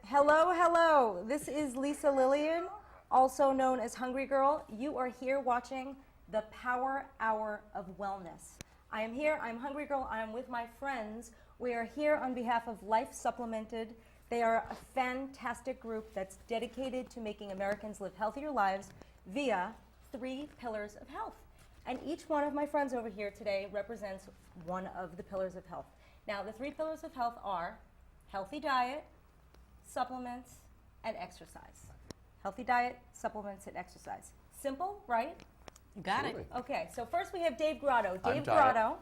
Hello, hello. This is Lisa Lillien, also known as Hungry Girl. You are here watching the Power Hour of Wellness. I am here, I'm Hungry Girl, I am with my friends. We are here on behalf of Life Supplemented. They are a fantastic group that's dedicated to making Americans live healthier lives via 3 pillars of health. And each one of my friends over here today represents one of the pillars of health. Now, the 3 pillars of health are healthy diet, supplements, and exercise. Healthy diet, supplements, and exercise. Simple, right? You got Absolutely. it. Okay, so first we have Dave Grotto. I'm Dave diet. Grotto.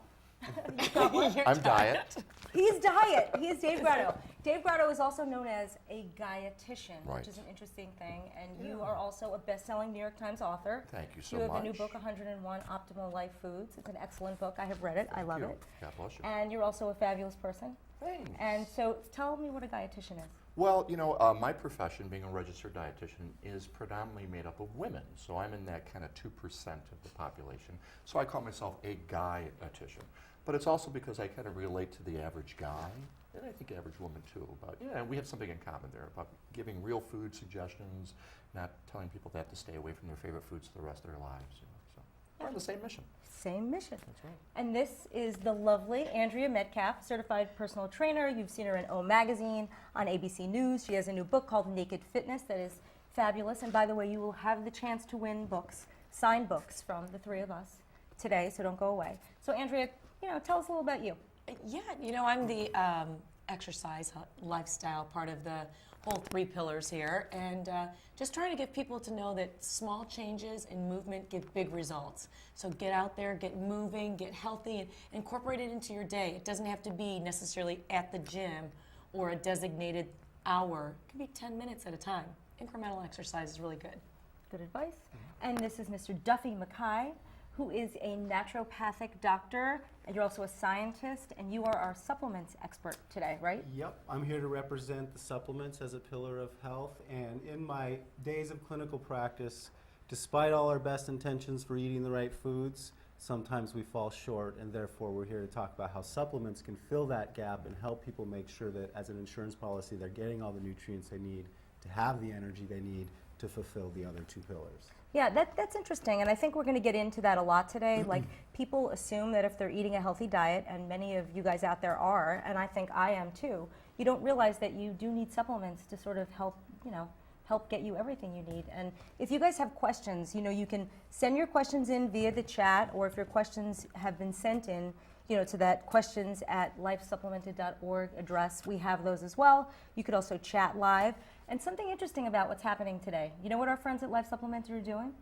You got one? I'm diet. He's diet. He is Dave Grotto. Dave Grotto is also known as a guyetician, Right. which is an interesting thing. And you are also a best-selling New York Times author. Thank you so You have much. a new book, 101 Optimal Life Foods. It's an excellent book. I have read it. I love you. it. God bless you. And you're also a fabulous person. Thanks. And so tell me what a guyetician is. Well, you know, my profession, being a registered dietitian, is predominantly made up of women. So I'm in that kind of 2% of the population. So I call myself a guyetician. But it's also because I kind of relate to the average guy, and I think average woman too. But yeah, we have something in common there about giving real food suggestions, not telling people they have to stay away from their favorite foods for the rest of their lives. You know, so we're on the same mission. Same mission. That's right. And this is the lovely Andrea Metcalf, certified personal trainer. You've seen her in O Magazine, on ABC News. She has a new book called Naked Fitness that is fabulous. And by the way, you will have the chance to win books, signed books from the 3 of us today, so don't go away. So Andrea, tell us a little about you. Yeah, I'm the exercise lifestyle part of the whole 3 pillars here, and just trying to get people to know that small changes in movement give big results. So get out there, get moving, get healthy, and incorporate it into your day. It doesn't have to be necessarily at the gym or a designated hour. It can be 10 minutes at a time. Incremental exercise is really good. Good advice. And this is Mr. Duffy Mackay, who is a naturopathic doctor, and you're also a scientist, and you are our supplements expert today, right? Yep, I'm here to represent the supplements as a pillar of health, and in my days of clinical practice, despite all our best intentions for eating the right foods, sometimes we fall short, and therefore we're here to talk about how supplements can fill that gap and help people make sure that as an insurance policy they're getting all the nutrients they need to have the energy they need to fulfill the other 2 pillars. Yeah, that's interesting, and I think we're going to get into that a lot today. Like, people assume that if they're eating a healthy diet, and many of you guys out there are, and I think I am too, you don't realize that you do need supplements to sort of help, help get you everything you need. And if you guys have questions, you can send your questions in via the chat, or if your questions have been sent in, to that questions@lifesupplemented.org address. We have those as well. You could also chat live. And something interesting about what's happening today, you know what our friends at Life Supplemented are doing?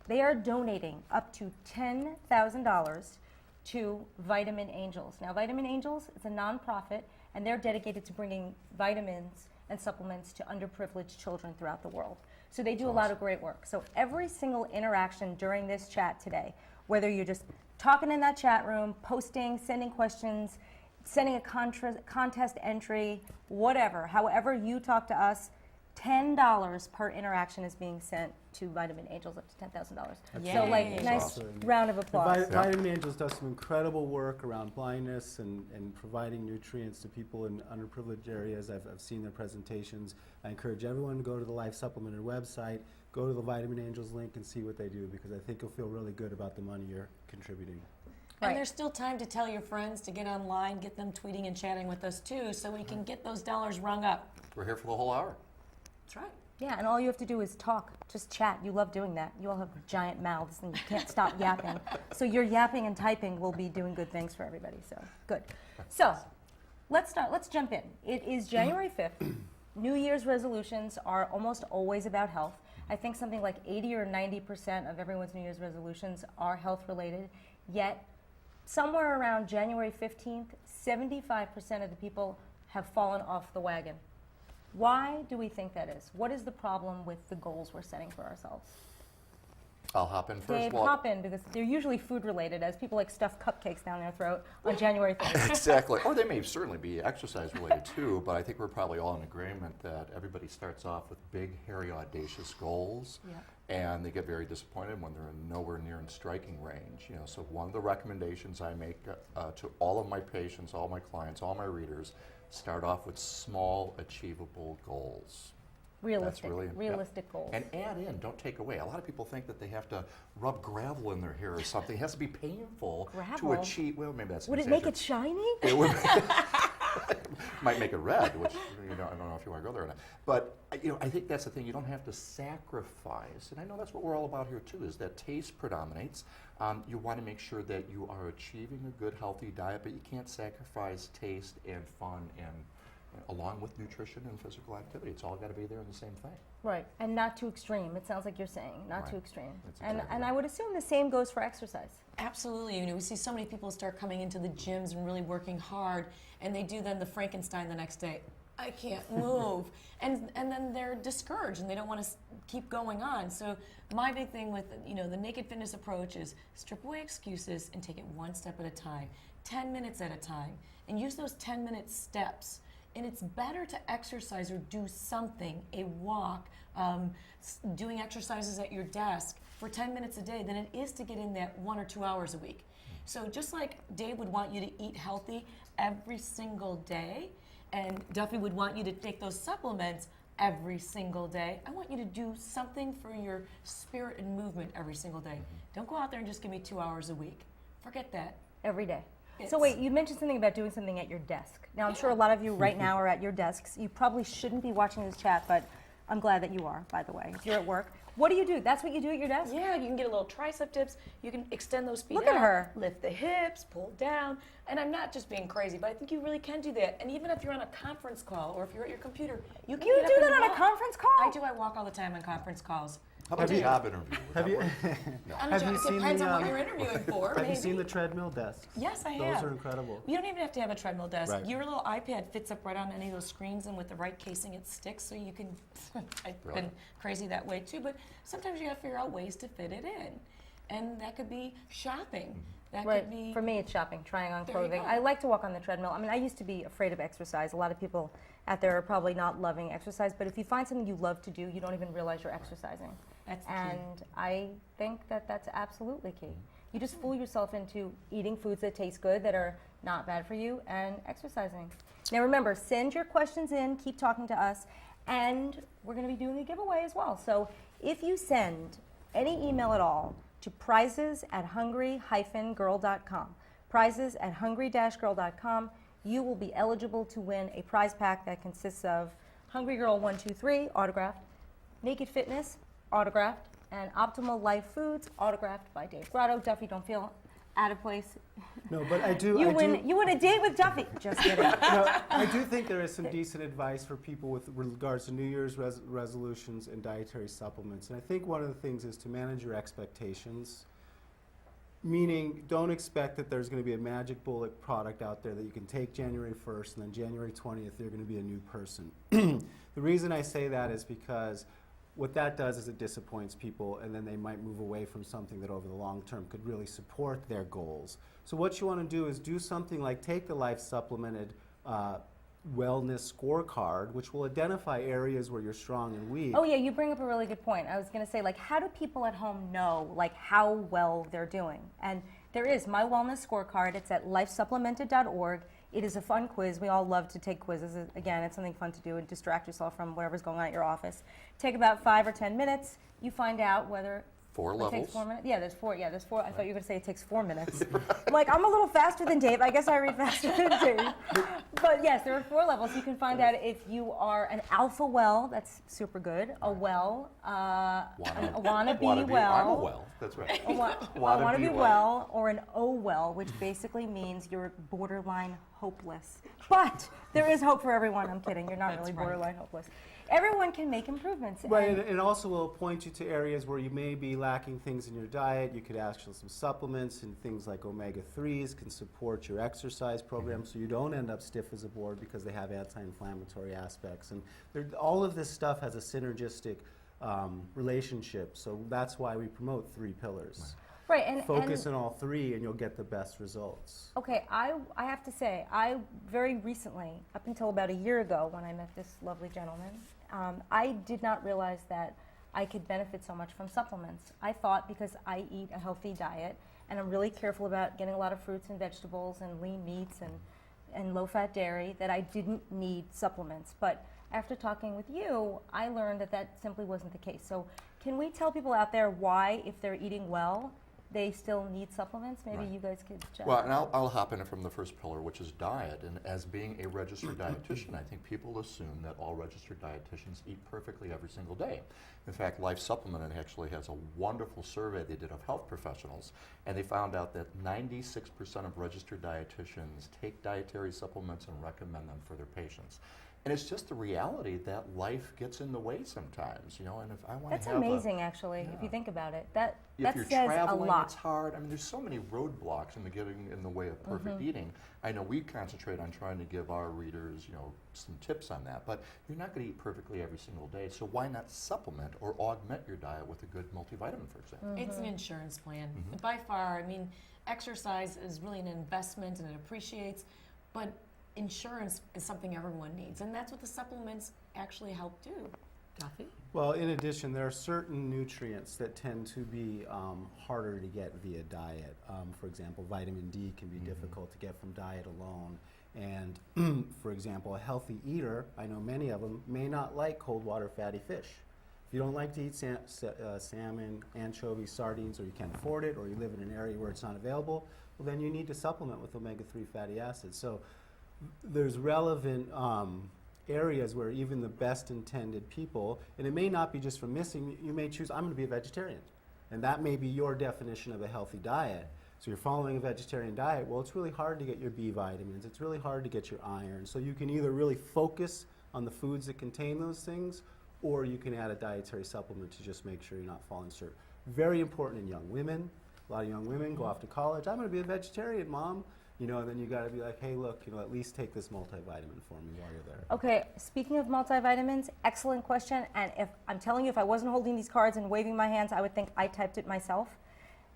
They are donating up to $10,000 to Vitamin Angels. Now, Vitamin Angels is a nonprofit, and they're dedicated to bringing vitamins and supplements to underprivileged children throughout the world. So they do a lot of great work. So every single interaction during this chat today, whether you're just talking in that chat room, posting, sending questions, sending a contest entry, whatever, however you talk to us, $10 per interaction is being sent to Vitamin Angels, up to $10,000. So, like, Yay. nice Awesome. round of applause. Vitamin Angels does some incredible work around blindness and providing nutrients to people in underprivileged areas. I've seen their presentations. I encourage everyone to go to the Life Supplemented website, go to the Vitamin Angels link and see what they do, because I think you'll feel really good about the money you're contributing. Right. And there's still time to tell your friends to get online, get them tweeting and chatting with us too, so we can get those dollars rung up. We're here for the whole hour. That's right. Yeah, and all you have to do is talk, just chat. You love doing that. You all have giant mouths and you can't stop yapping. So your yapping and typing will be doing good things for everybody, so good. So let's start, let's jump in. It is January 5th. New Year's resolutions are almost always about health. I think something like 80 or 90% of everyone's New Year's resolutions are health related, yet somewhere around January 15th, 75% of the people have fallen off the wagon. Why do we think that is? What is the problem with the goals we're setting for ourselves? I'll hop in first. Dave, hop in, because they're usually food related, as people like stuff cupcakes down their throat on January 5th. Exactly. Or they may certainly be exercise related too, but I think we're probably all in agreement that everybody starts off with big, hairy, audacious goals, and they get very disappointed when they're nowhere near in striking range. So one of the recommendations I make to all of my patients, all my clients, all my readers, Start off with small, achievable goals. Realistic, really- realistic goals. And add in, don't take away. A lot of people think that they have to rub gravel in their hair or something. It has to be painful to Gravel? achieve. Well, maybe that's an Would it make it exaggeration. shiny? It would might make it red, which I don't know if you want to go there or not. But I think that's the thing. You don't have to sacrifice, and I know that's what we're all about here too. Is that taste predominates? You want to make sure that you are achieving a good, healthy diet, but you can't sacrifice taste and fun and along with nutrition and physical activity. It's all got to be there in the same thing. Right, and not too extreme. It sounds like you're saying, not Right. too extreme. That's And exactly and I right. would assume the same goes for exercise. Absolutely. We see so many people start coming into the gyms and really working hard, and they do then the Frankenstein the next day. I can't move. and then they're discouraged and they don't want to keep going on. So my big thing with the naked fitness approach is strip away excuses and take it one step at a time, 10 minutes at a time, and use those 10-minute steps. And it's better to exercise or do something, a walk, doing exercises at your desk for 10 minutes a day than it is to get in that 1 or 2 hours a week. So just like Dave would want you to eat healthy every single day, and Duffy would want you to take those supplements every single day, I want you to do something for your spirit and movement every single day. Don't go out there and just give me 2 hours a week. Forget that. Every day. So It's- wait, you mentioned something about doing something at your desk. Now I'm sure a lot of you right now are at your desks. You probably shouldn't be watching this chat, but I'm glad that you are, by the way. If you're at work, what do? That's what you do at your desk? Yeah, you can get a little tricep dips. You can extend those feet Look at out, her. lift the hips, pull down. And I'm not just being crazy, but I think you really can do that. And even if you're on a conference call or if you're at your computer, you can You get do up that and on a walk. conference call? I do. I walk all the time on conference calls. How about a job interview? Would Have that you work? On a Have job, you it seen depends the, on what you're interviewing for. have maybe. you seen the treadmill desks? Yes, I Those have. are incredible. You don't even have to have a treadmill desk. Right. Your little iPad fits up right on any of those screens, and with the right casing, it sticks. So you can. I've been Brilliant. crazy that way too, but sometimes you got to figure out ways to fit it in, and that could be shopping. That Right. could be. For me, it's shopping, trying on There you clothing. go. I like to walk on the treadmill. I mean, I used to be afraid of exercise. A lot of people out there are probably not loving exercise, but if you find something you love to do, you don't even realize you're exercising. That's the key. And I think that that's absolutely key. You just fool yourself into eating foods that taste good, that are not bad for you, and exercising. Now remember, send your questions in, keep talking to us, and we're going to be doing a giveaway as well. So if you send any email at all to prizes@hungry-girl.com, prizes@hungry-girl.com, you will be eligible to win a prize pack that consists of Hungry Girl 123 autographed, Naked Fitness autographed, and Optimal Life Foods autographed by Dave Grotto. Duffy, don't feel out of place. No, but I do. You I do, win a date with Duffy. Just kidding. no, I do think there is some decent advice for people with regards to New Year's resolutions and dietary supplements. And I think one of the things is to manage your expectations. Meaning, don't expect that there's going to be a magic bullet product out there that you can take January 1st and then January 20th you're going to be a new person. The reason I say that is because what that does is it disappoints people, and then they might move away from something that over the long term could really support their goals. So what you want to do is do something like take the Life Supplemented Wellness Scorecard, which will identify areas where you're strong and weak. Oh yeah, you bring up a really good point. I was going to say, like, how do people at home know, like, how well they're doing? And there is My Wellness Scorecard. It's at lifesupplemented.org. It is a fun quiz. We all love to take quizzes. Again, it's something fun to do and distract yourself from whatever's going on at your office. Take about 5 or 10 minutes. You find out whether 4 it levels. takes 4 minutes. Yeah, there's 4. Yeah, there's 4. I thought you were going to say it takes 4 minutes. I'm like, I'm a little faster than Dave. I guess I read faster than Dave. But yes, there are 4 levels. You can find out if you are an alpha well. That's super good. A well. A wannabe well. I'm a well. That's right. Want to be well, or an O well, which basically means you're borderline hopeless. But there is hope for everyone. I'm kidding. You're not That's really right. borderline hopeless. Everyone can make improvements. Right, and- and it also will point you to areas where you may be lacking things in your diet. You could ask for some supplements, and things like omega-3s can support your exercise program so you don't end up stiff as a board because they have anti-inflammatory aspects. And all of this stuff has a synergistic relationship, so that's why we promote 3 pillars. Right, and Focus on all 3 and you'll get the best results. okay, I have to say, I very recently, up until about a year ago when I met this lovely gentleman, I did not realize that I could benefit so much from supplements. I thought because I eat a healthy diet and I'm really careful about getting a lot of fruits and vegetables and lean meats and low-fat dairy that I didn't need supplements. But after talking with you, I learned that that simply wasn't the case. So can we tell people out there why, if they're eating well, they still need supplements? Maybe Right. you guys could chat. Well, and I'll hop in it from the first pillar, which is diet. And as being a registered dietitian, I think people assume that all registered dietitians eat perfectly every single day. In fact, Life Supplement actually has a wonderful survey they did of health professionals, and they found out that 96% of registered dietitians take dietary supplements and recommend them for their patients. And it's just the reality that life gets in the way sometimes, and if I want to That's have amazing, actually, if you yeah. think about it. That if you're says traveling, a lot. it's hard. I mean, there's so many roadblocks in the getting in the way of perfect eating. I know we concentrate on trying to give our readers, some tips on that, but you're not going to eat perfectly every single day. So why not supplement or augment your diet with a good multivitamin, for example? It's an insurance plan. By far, I mean, exercise is really an investment and it appreciates, but insurance is something everyone needs, and that's what the supplements actually help do. Duffy? Well, in addition, there are certain nutrients that tend to be harder to get via diet. For example, vitamin D can be difficult to get from diet alone. And for example, a healthy eater, I know many of them, may not like cold water fatty fish. If you don't like to eat salmon, anchovies, sardines, or you can't afford it, or you live in an area where it's not available, well, then you need to supplement with omega-3 fatty acids. So there's relevant areas where even the best intended people, and it may not be just from missing, you may choose, I'm going to be a vegetarian. And that may be your definition of a healthy diet. So you're following a vegetarian diet, well, it's really hard to get your B vitamins, it's really hard to get your iron. So you can either really focus on the foods that contain those things, or you can add a dietary supplement to just make sure you're not falling short. Very important in young women. A lot of young women go off to college, I'm going to be a vegetarian, Mom. And then you got to be like, hey, look, at least take this multivitamin for me while you're there. Okay, speaking of multivitamins, excellent question. And if I'm telling you, if I wasn't holding these cards and waving my hands, I would think I typed it myself.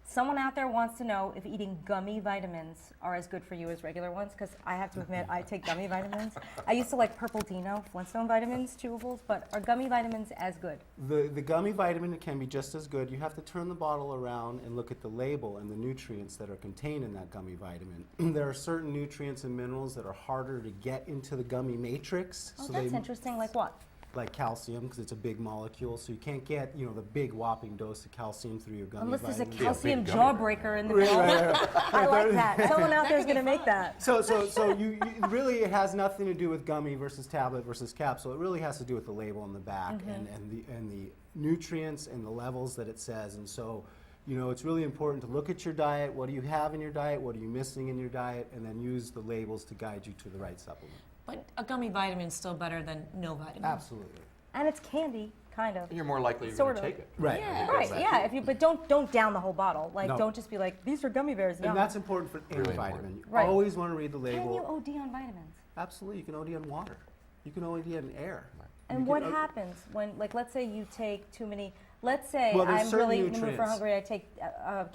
Someone out there wants to know if eating gummy vitamins are as good for you as regular ones, because I have to admit, I take gummy vitamins. I used to like Purple Dino, Flintstone vitamins, chewables, but are gummy vitamins as good? The gummy vitamin can be just as good. You have to turn the bottle around and look at the label and the nutrients that are contained in that gummy vitamin. There are certain nutrients and minerals that are harder to get into the gummy matrix. Oh, that's interesting. Like what? Like calcium, because it's a big molecule, so you can't get the big whopping dose of calcium through your gummy Unless there's a vitamin. calcium big gummy jawbreaker in the middle. I like that. Someone out there is going to make that. So you really, it has nothing to do with gummy versus tablet versus capsule. It really has to do with the label on the back and the nutrients and the levels that it says. And so, it's really important to look at your diet. What do you have in your diet? What are you missing in your diet? And then use the labels to guide you to the right supplement. But a gummy vitamin is still better than no vitamin. Absolutely. And it's candy, kind of. And you're more likely you're Sort going to of. take it. Right. Yeah. Right, yeah. But don't down the whole bottle. Like, No. don't just be like, these are gummy bears. And that's important for any Really vitamin. important. You Right. always want to read the Can label. you OD on vitamins? Absolutely. You can OD on water. You can OD on air. And You what can happens when, like, let's say you take too many, let's say Well, there's I'm certain really in the mood for nutrients. hungry, I take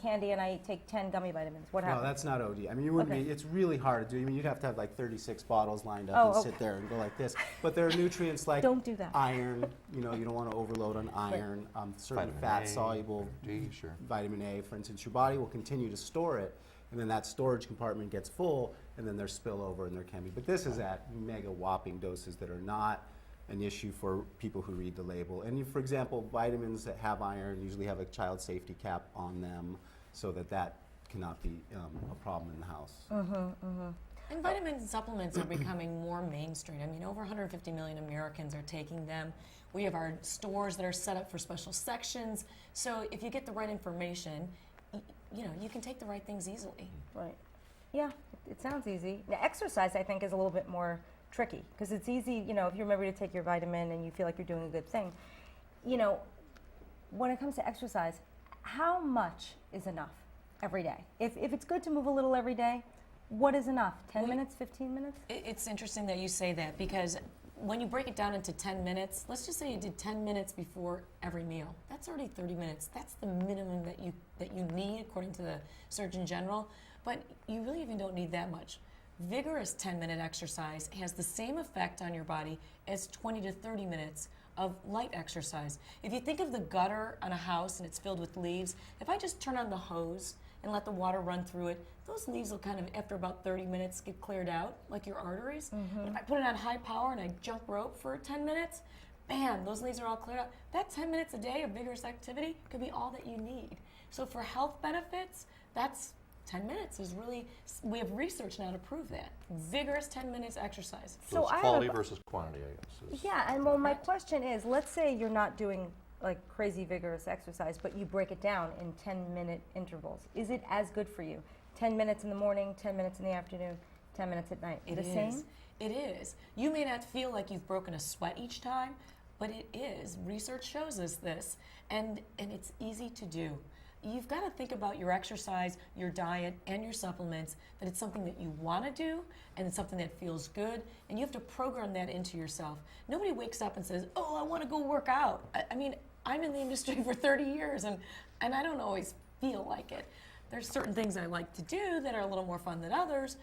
candy and I take 10 gummy vitamins. What No, happens? that's not OD. I mean, you wouldn't Okay. be, it's really hard to do. I mean, you'd have to have like 36 bottles lined up Oh, and okay. sit there and go like this. But there are nutrients like Don't do that. iron. You don't want to overload on iron. Certain Vitamin fat A, soluble D, sure. vitamin A, for instance, your body will continue to store it. And then that storage compartment gets full, and then there's spillover, and there can be. But this is at mega whopping doses that are not an issue for people who read the label. And for example, vitamins that have iron usually have a child safety cap on them, so that cannot be a problem in the house. And vitamins and supplements are becoming more mainstream. I mean, over 150 million Americans are taking them. We have our stores that are set up for special sections. So if you get the right information, you can take the right things easily. Right. Yeah, it sounds easy. Now, exercise, I think, is a little bit more tricky because it's easy, if you remember to take your vitamin and you feel like you're doing a good thing. When it comes to exercise, how much is enough every day? If it's good to move a little every day, what is enough? 10 minutes, 15 minutes? It's interesting that you say that because when you break it down into 10 minutes, let's just say you did 10 minutes before every meal. That's already 30 minutes. That's the minimum that you need according to the Surgeon General. But you really even don't need that much. Vigorous 10-minute exercise has the same effect on your body as 20 to 30 minutes of light exercise. If you think of the gutter on a house and it's filled with leaves, if I just turn on the hose and let the water run through it, those leaves will kind of, after about 30 minutes, get cleared out, like your arteries. If I put it on high power and I jump rope for 10 minutes, bam, those leaves are all cleared out. That 10 minutes a day of vigorous activity could be all that you need. So for health benefits, that's 10 minutes is really, we have research now to prove that. Vigorous 10 minutes exercise. So it's I have quality a- versus quantity, I guess. Yeah, and well, my question is, let's say you're not doing like crazy vigorous exercise, but you break it down in 10-minute intervals. Is it as good for you? 10 minutes in the morning, 10 minutes in the afternoon, 10 minutes at night. It the is. same? It is. You may not feel like you've broken a sweat each time, but it is. Research shows us this, and it's easy to do. You've got to think about your exercise, your diet, and your supplements, that it's something that you want to do, and it's something that feels good, and you have to program that into yourself. Nobody wakes up and says, oh, I want to go work out. I mean, I'm in the industry for 30 years, and I don't always feel like it. There's certain things I like to do that are a little more fun than others,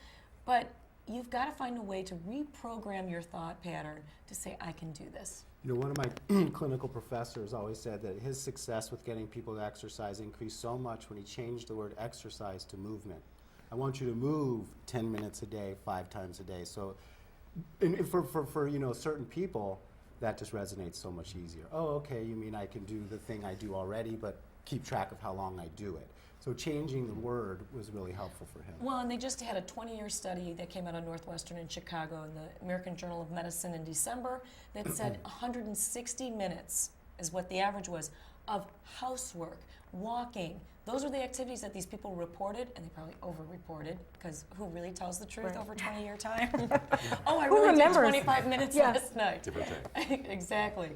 but you've got to find a way to reprogram your thought pattern to say, I can do this. You know, one of my clinical professors always said that his success with getting people to exercise increased so much when he changed the word exercise to movement. I want you to move 10 minutes a day, 5 times a day. So and for you know, certain people, that just resonates so much easier. Oh, okay, you mean I can do the thing I do already, but keep track of how long I do it. So changing the word was really helpful for him. Well, and they just had a 20-year study that came out of Northwestern in Chicago in the American Journal of Medicine in December that said 160 minutes is what the average was of housework, walking. Those are the activities that these people reported, and they probably over-reported, because who really tells the truth Right. over 20-year time? Oh, I Who really did remembers? 25 minutes Yeah. last night. Give or take. Exactly.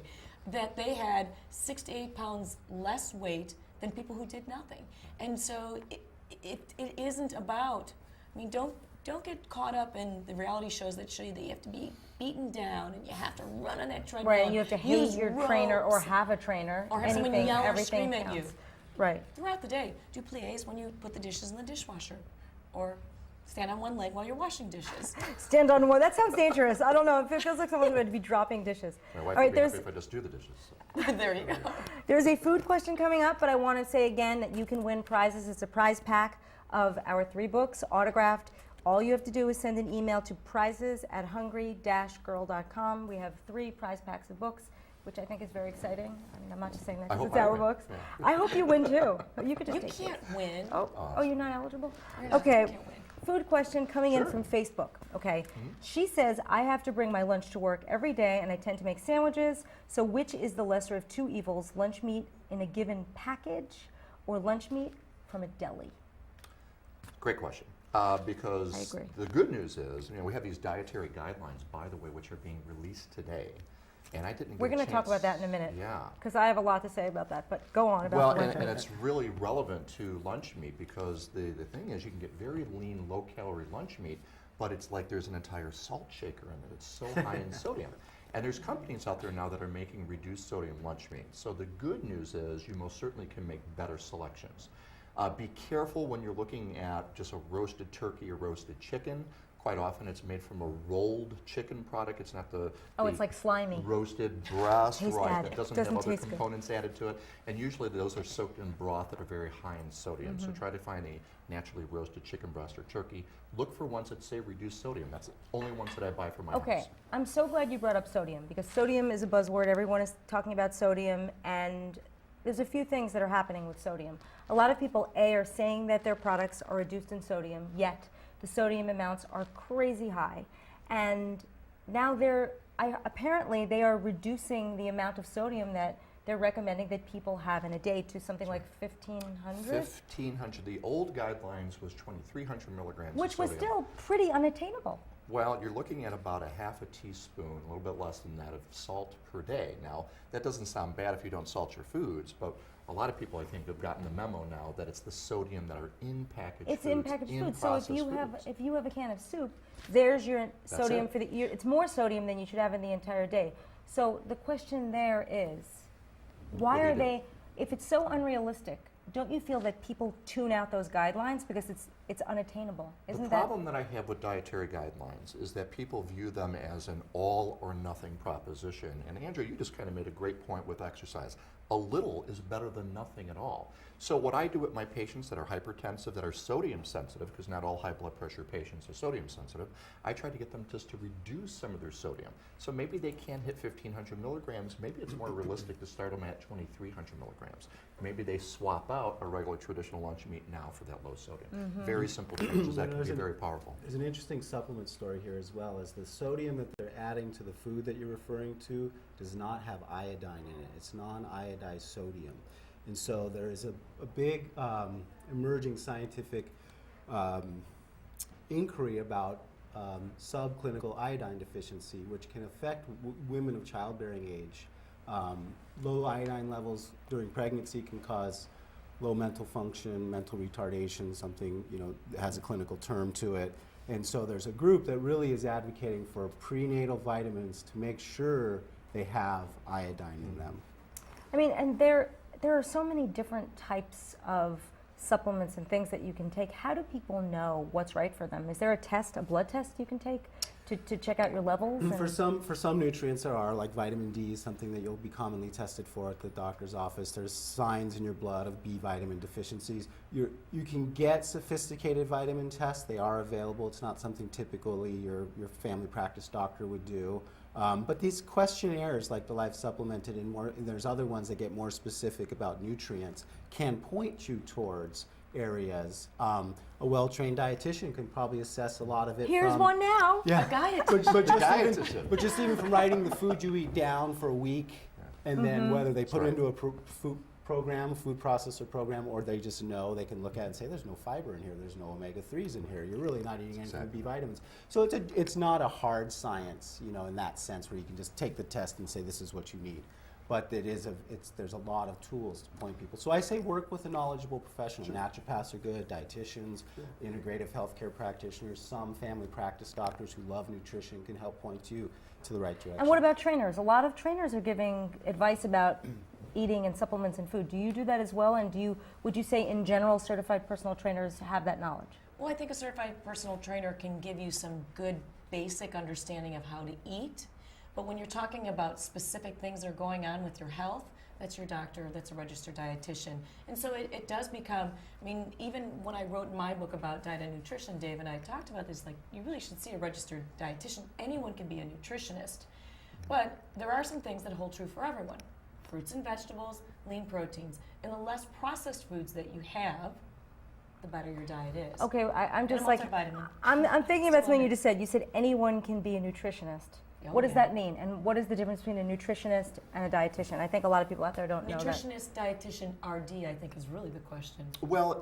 That they had 6 to 8 pounds less weight than people who did nothing. And so it isn't about, I mean, don't get caught up in the reality shows that show you that you have to be beaten down and you have to run on that treadmill. Right, and you have to hate use your trainer or ropes. have a trainer. Or have someone anything, yell or everything scream at you. counts. Right. Throughout the day, do plies when you put the dishes in the dishwasher, or stand on one leg while you're washing dishes. Stand on one. That sounds dangerous. I don't know. It feels like someone's going to be dropping dishes. My All wife right, would be happy there's if I just do the dishes. So. There you go. There's a food question coming up, but I want to say again that you can win prizes. It's a prize pack of our 3 books, autographed. All you have to do is send an email to prizes@hungry-girl.com. We have 3 prize packs of books, which I think is very exciting. I mean, I'm not just saying that I because hope it's I our win. books. Yeah. I hope you win too. You could just You take can't it. win. Oh, you're not eligible? You're not- Okay. you can't win. Food question coming in Sure. from Facebook. Okay. She says, I have to bring my lunch to work every day and I tend to make sandwiches. So which is the lesser of 2 evils, lunch meat in a given package or lunch meat from a deli? Great question. Because I agree. the good news is, you know, we have these dietary guidelines, by the way, which are being released today. And I didn't. We're get a going to talk chance- about that in a minute. Yeah. Because I have a lot to say about that, but go on about Well, the lunch and meat. it's really relevant to lunch meat because the thing is you can get very lean, low-calorie lunch meat, but it's like there's an entire salt shaker in it. It's so high in sodium. And there's companies out there now that are making reduced sodium lunch meat. So the good news is you most certainly can make better selections. Be careful when you're looking at just a roasted turkey or roasted chicken. Quite often it's made from a rolled chicken product. It's not the It's like slimy. roasted breast, Tastes right? bad. That doesn't Doesn't have other taste good. components added to it. And usually those are soaked in broth that are very high in sodium. Mm-hmm. So try to find a naturally roasted chicken breast or turkey. Look for ones that say reduced sodium. That's the only ones that I buy for my Okay, house. I'm so glad you brought up sodium because sodium is a buzzword. Everyone is talking about sodium, and there's a few things that are happening with sodium. A lot of people, are saying that their products are reduced in sodium, yet the sodium amounts are crazy high. And now apparently they are reducing the amount of sodium that they're recommending that people have in a day to something like 1,500, 1,500. The old guidelines was 2,300 milligrams which of was sodium. still pretty unattainable. Well, you're looking at about a half a teaspoon, a little bit less than that, of salt per day. Now, that doesn't sound bad if you don't salt your foods, but a lot a people, I think, have gotten the memo now that it's the sodium that are in packaged It's foods. in packaged food. So if processed you have foods. a can of soup, there's your That's sodium it. for the year. It's more sodium than you should have in the entire day. So the question there is, why What do you are do? they? If it's so unrealistic, don't you feel that people tune out those guidelines because it's it's unattainable. Isn't The problem that I have with dietary guidelines is that people view them as an all or nothing proposition. And Andrew, you just kind of made a great point with exercise. A little is better than nothing at all. So what I do with my patients that are hypertensive, that are sodium sensitive, because not all high blood pressure patients are sodium sensitive, I try to get them just to reduce some of their sodium. So maybe they can't hit 1,500 milligrams. Maybe it's more realistic to start them at 2,300 milligrams. Maybe they swap out a regular traditional lunch meat now for that low sodium. Very simple changes that can be very powerful. There's an interesting supplement story here as well, is the sodium that they're adding to the food that you're referring to does not have iodine in it. It's non-iodized sodium. And so there is a big emerging scientific inquiry about subclinical iodine deficiency, which can affect women of childbearing age. Low iodine levels during pregnancy can cause low mental function, mental retardation, something that has a clinical term to it. And so there's a group that really is advocating for prenatal vitamins to make sure they have iodine in them. I mean, and there are so many different types of supplements and things that you can take. How do people know what's right for them? Is there a blood test you can take to check out your levels? For some nutrients there are, like vitamin D is something that you'll be commonly tested for at the doctor's office. There's signs in your blood of B vitamin deficiencies. You can get sophisticated vitamin tests. They are available. It's not something typically your family practice doctor would do. But these questionnaires, like the Life Supplemented and there's other ones that get more specific about nutrients, can point you towards areas. A well-trained dietitian can probably assess a lot of it. Here's one now. Yeah. A guy But just even from writing the food you eat down for a week, and then whether they put it into a food processor program, or they just know, they can look at it and say, there's no fiber in here, there's no omega-3s in here, you're really not eating any B vitamins. So it's not a hard science, in that sense, where you can just take the test and say this is what you need. But there's a lot of tools to point people. So I say work with a knowledgeable professional. Sure. Naturopaths are good, dietitians, integrative healthcare practitioners, some family practice doctors who love nutrition can help point you to the right direction. And what about trainers? A lot of trainers are giving advice about eating and supplements and food. Do you do that as well? And would you say in general certified personal trainers have that knowledge? Well, I think a certified personal trainer can give you some good basic understanding of how to eat. But when you're talking about specific things that are going on with your health, that's your doctor, that's a registered dietitian. And so it does become, even when I wrote my book about diet and nutrition, Dave and I talked about this, like, you really should see a registered dietitian. Anyone can be a nutritionist. But there are some things that hold true for everyone. Fruits and vegetables, lean proteins. And the less processed foods that you have, the better your diet is. Okay, I'm just And a like, multivitamin. I'm thinking about something you just said. You said anyone can be a nutritionist. Oh, What does yeah. that mean? And what is the difference between a nutritionist and a dietitian? I think a lot of people out there don't know that. Nutritionist, dietitian, RD, I think is really the question. Well,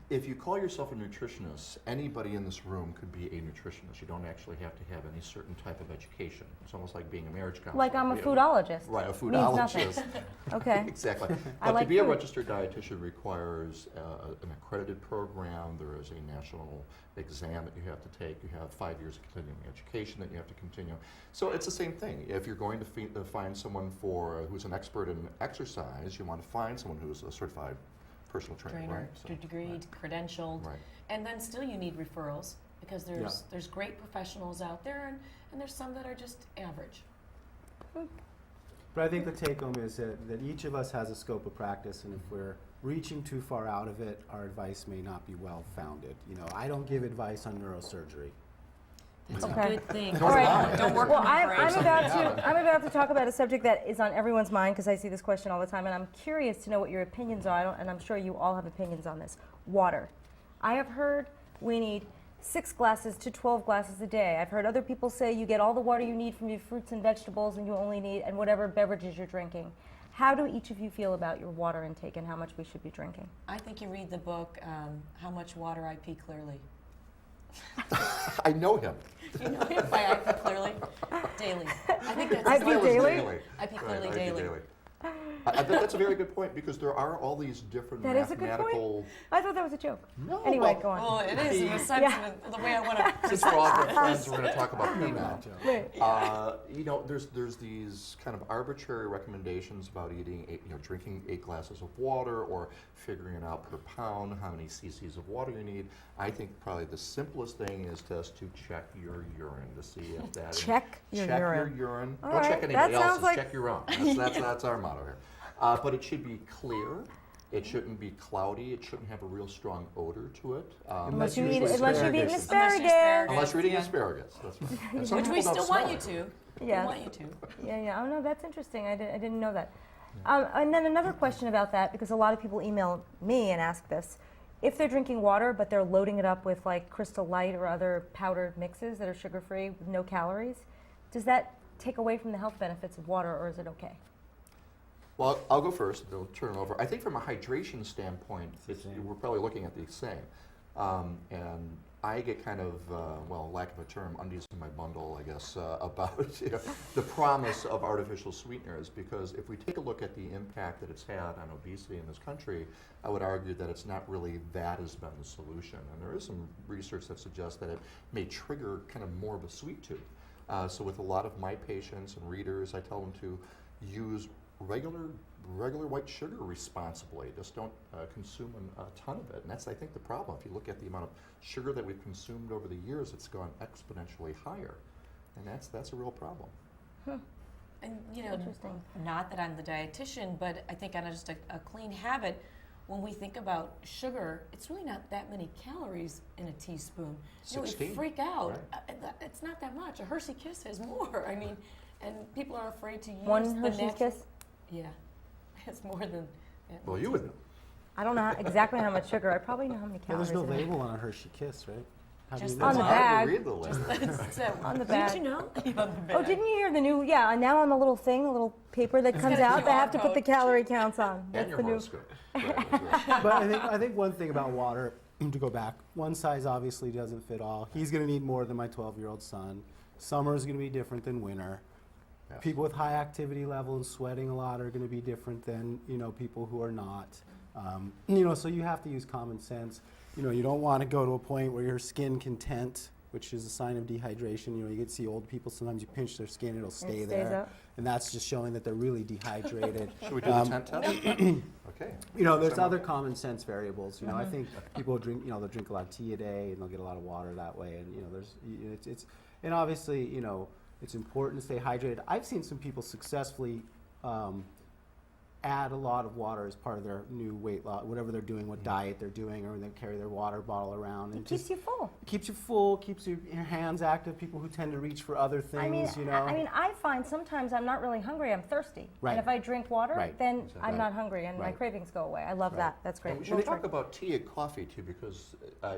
if you call yourself a nutritionist, anybody in this room could be a nutritionist. You don't actually have to have any certain type of education. It's almost like being a marriage counselor. Like I'm a foodologist. Right, a Means foodologist. nothing. Okay. Exactly. I But like to be a food. registered dietitian requires an accredited program. There is a national exam that you have to take. You have 5 years of continuing education that you have to continue. So it's the same thing. If you're going to find someone who's an expert in exercise, you want to find someone who's a certified personal trainer, right? So, Degreed, credentialed, right. and then still you need referrals because there's great professionals out there, and there's some that are just average. But I think the take home is that each of us has a scope of practice, and if we're reaching too far out of it, our advice may not be well founded. I don't give advice on neurosurgery. That's Okay. a good thing. All right. Don't work Well, with me for I'm age. about to talk about a subject that is on everyone's mind because I see this question all the time, and I'm curious to know what your opinions are, and I'm sure you all have opinions on this. Water. I have heard we need 6 glasses to 12 glasses a day. I've heard other people say you get all the water you need from your fruits and vegetables, and you only need and whatever beverages you're drinking. How do each of you feel about your water intake and how much we should be drinking? I think you read the book, How Much Water I Pee Clearly. I know him. You know him by I Pee Clearly? Daily. I think that's I his Pee name. Daily? I Pee Clearly Right, daily. That's a very good point because there are all these different That is a good mathematical. point. I thought that was a joke. No, Anyway, well, go on. Well, it is in the sense of the way I want to. Since we're all good friends, we're going to talk about me now. Right. You know, there's these kind of arbitrary recommendations about drinking 8 glasses of water or figuring out per pound how many cc's of water you need. I think probably the simplest thing is just to check your urine to see if that. Check your urine. Your urine. All Don't right, check that anybody sounds else's. like- Check your own. That's our motto here. But it should be clear. It shouldn't be cloudy. It shouldn't have a real strong odor to it. Unless you've usually eaten asparagus. asparagus. Unless you're eating yeah. asparagus. That's right. And some Which we people don't still want smell you it. to. Yes. We want you to. Yeah. Oh no, that's interesting. I didn't know that. And then another question about that, because a lot of people email me and ask this: if they're drinking water but they're loading it up with like Crystal Light or other powdered mixes that are sugar-free with no calories, does that take away from the health benefits of water, or is it okay? Well, I'll go first. I'll turn it over. I think from a hydration standpoint, we're probably looking at the same. And I get kind of, lack of a term, undies in my bundle, I guess, about the promise of artificial sweeteners. Because if we take a look at the impact that it's had on obesity in this country, I would argue that it's not really that has been the solution. And there is some research that suggests that it may trigger kind of more of a sweet tooth. So with a lot of my patients and readers, I tell them to use regular white sugar responsibly. Just don't consume a ton of it. And that's, I think, the problem. If you look at the amount of sugar that we've consumed over the years, it's gone exponentially higher. And that's a real problem. And Interesting. not that I'm the dietitian, but I think on just a clean habit, when we think about sugar, it's really not that many calories in a teaspoon. We 16, freak out. right. It's not that much. A Hershey Kiss has more. I mean, and people are afraid to use One the Hershey's natural. Kiss? Yeah, it's more than. Well, you would know. I don't know exactly how much sugar. I probably know how many Yeah, calories. there's no it is. label on a Hershey Kiss, right? How do Just you on know? the It's hard bag. to read the label. On the Didn't bag. you know? On the Oh, bag. didn't you hear the new? Yeah, now on the little thing, the little paper that comes got a out, they QR have to put the code. calorie counts on. And That's your the new. horoscope. Right. But I think one thing about water, to go back, one size obviously doesn't fit all. He's going to need more than my 12-year-old son. Summer is going to be different than winter. Yes. People with high activity level and sweating a lot are going to be different than people who are not. So you have to use common sense. You don't want to go to a point where your skin can tent, which is a sign of dehydration. You get to see old people, sometimes you pinch their skin, it'll stay stays there. up. And that's just showing that they're really dehydrated. Should we do the tent test? Okay. There's Some- other common sense variables. I think people drink, they'll drink a lot of tea a day and they'll get a lot of water that way. And and obviously, it's important to stay hydrated. I've seen some people successfully add a lot of water as part of their new weight loss, whatever they're doing, what diet they're doing, or they carry their water bottle around. It And keeps you full. keeps you full, keeps your hands active. People who tend to reach for other things, I mean, I find sometimes I'm not really hungry. I'm thirsty, Right. and if I drink water, Right. then Exactly. I'm not hungry, and my Right. cravings go away. I love Right. that. That's great. And we Little should talk trick. about tea and coffee too, because I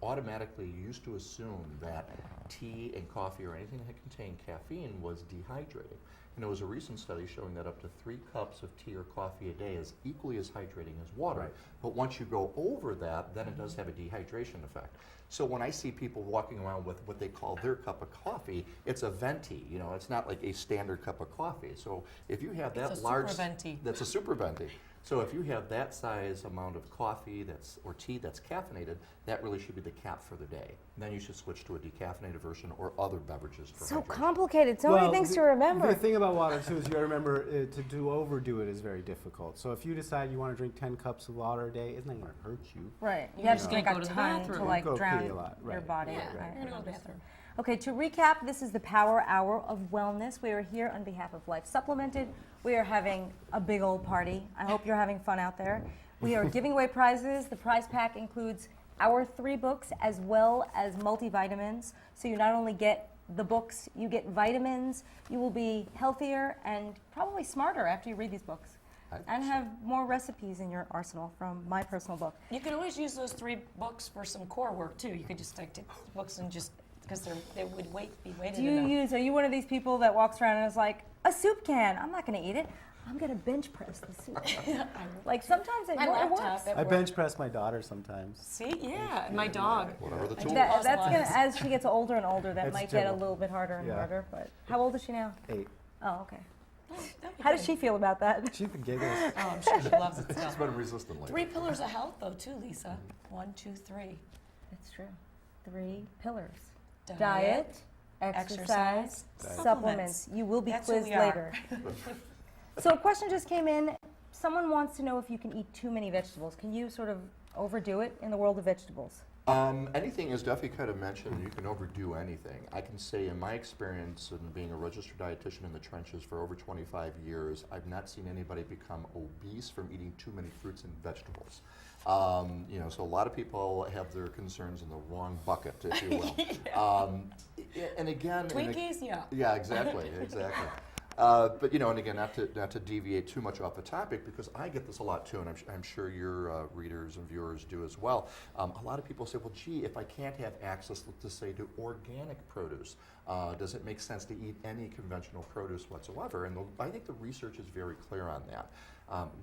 automatically used to assume that tea and coffee or anything that contained caffeine was dehydrating. And there was a recent study showing that up to 3 cups of tea or coffee a day is equally as hydrating as water. Right. But once you go over that, then it does have a dehydration effect. So when I see people walking around with what they call their cup of coffee, it's a venti. It's not like a standard cup of coffee. So if you have that It's a large, super venti. that's a super venti. So if you have that size amount of coffee or tea that's caffeinated, that really should be the cap for the day. Then you should switch to a decaffeinated version or other beverages for So hydration. complicated. So many things to remember. The thing about water too is you got to remember to overdo it is very difficult. So if you decide you want to drink 10 cups of water a day, it's not going to hurt you. Right. You You're have just to drink gonna a go to the ton bathroom. to like Go pee drown a lot, your right. body. Yeah, Right, you're gonna go to the understood. bathroom. Okay, to recap, this is the Power Hour of Wellness. We are here on behalf of Life Supplemented. We are having a big old party. I hope you're having fun out there. We are giving away prizes. The prize pack includes our 3 books as well as multivitamins. So you not only get the books, you get vitamins. You will be healthier and probably smarter after you read these books. And have more recipes in your arsenal from my personal book. You could always use those 3 books for some core work too. You could just take books and just because they would be weighted. Are you one of these people that walks around and is like, a soup can, I'm not going to eat it. I'm going to bench press the soup. Like sometimes it, My it laptop works. at I work. bench press my daughter sometimes. See, yeah, and my dog. Whatever the I tool do is. pause That's gonna, lines. as she gets older and older, that It's might get a terrible. little bit harder and Yeah. harder. But how old is she now? 8. Oh, okay. That'd be How does good. she feel about that? She giggles. Oh, I'm sure she loves it She's still. been resistant lately. 3 pillars of health, though, too, Lisa. 1, 2, 3. It's true. 3 pillars. Diet, Diet, exercise, supplements. You will be That's who quizzed we are. later. So a question just came in. Someone wants to know if you can eat too many vegetables. Can you sort of overdo it in the world of vegetables? Anything, as Duffy kind of mentioned, you can overdo anything. I can say in my experience in being a registered dietitian in the trenches for over 25 years, I've not seen anybody become obese from eating too many fruits and vegetables. So a lot of people have their concerns in the wrong bucket, if you will. And again, Twinkies? Yeah. yeah, exactly. But and again, not to deviate too much off the topic, because I get this a lot too, and I'm sure your readers and viewers do as well. A lot of people say, well, gee, if I can't have access, let's just say, to organic produce, does it make sense to eat any conventional produce whatsoever? And I think the research is very clear on that.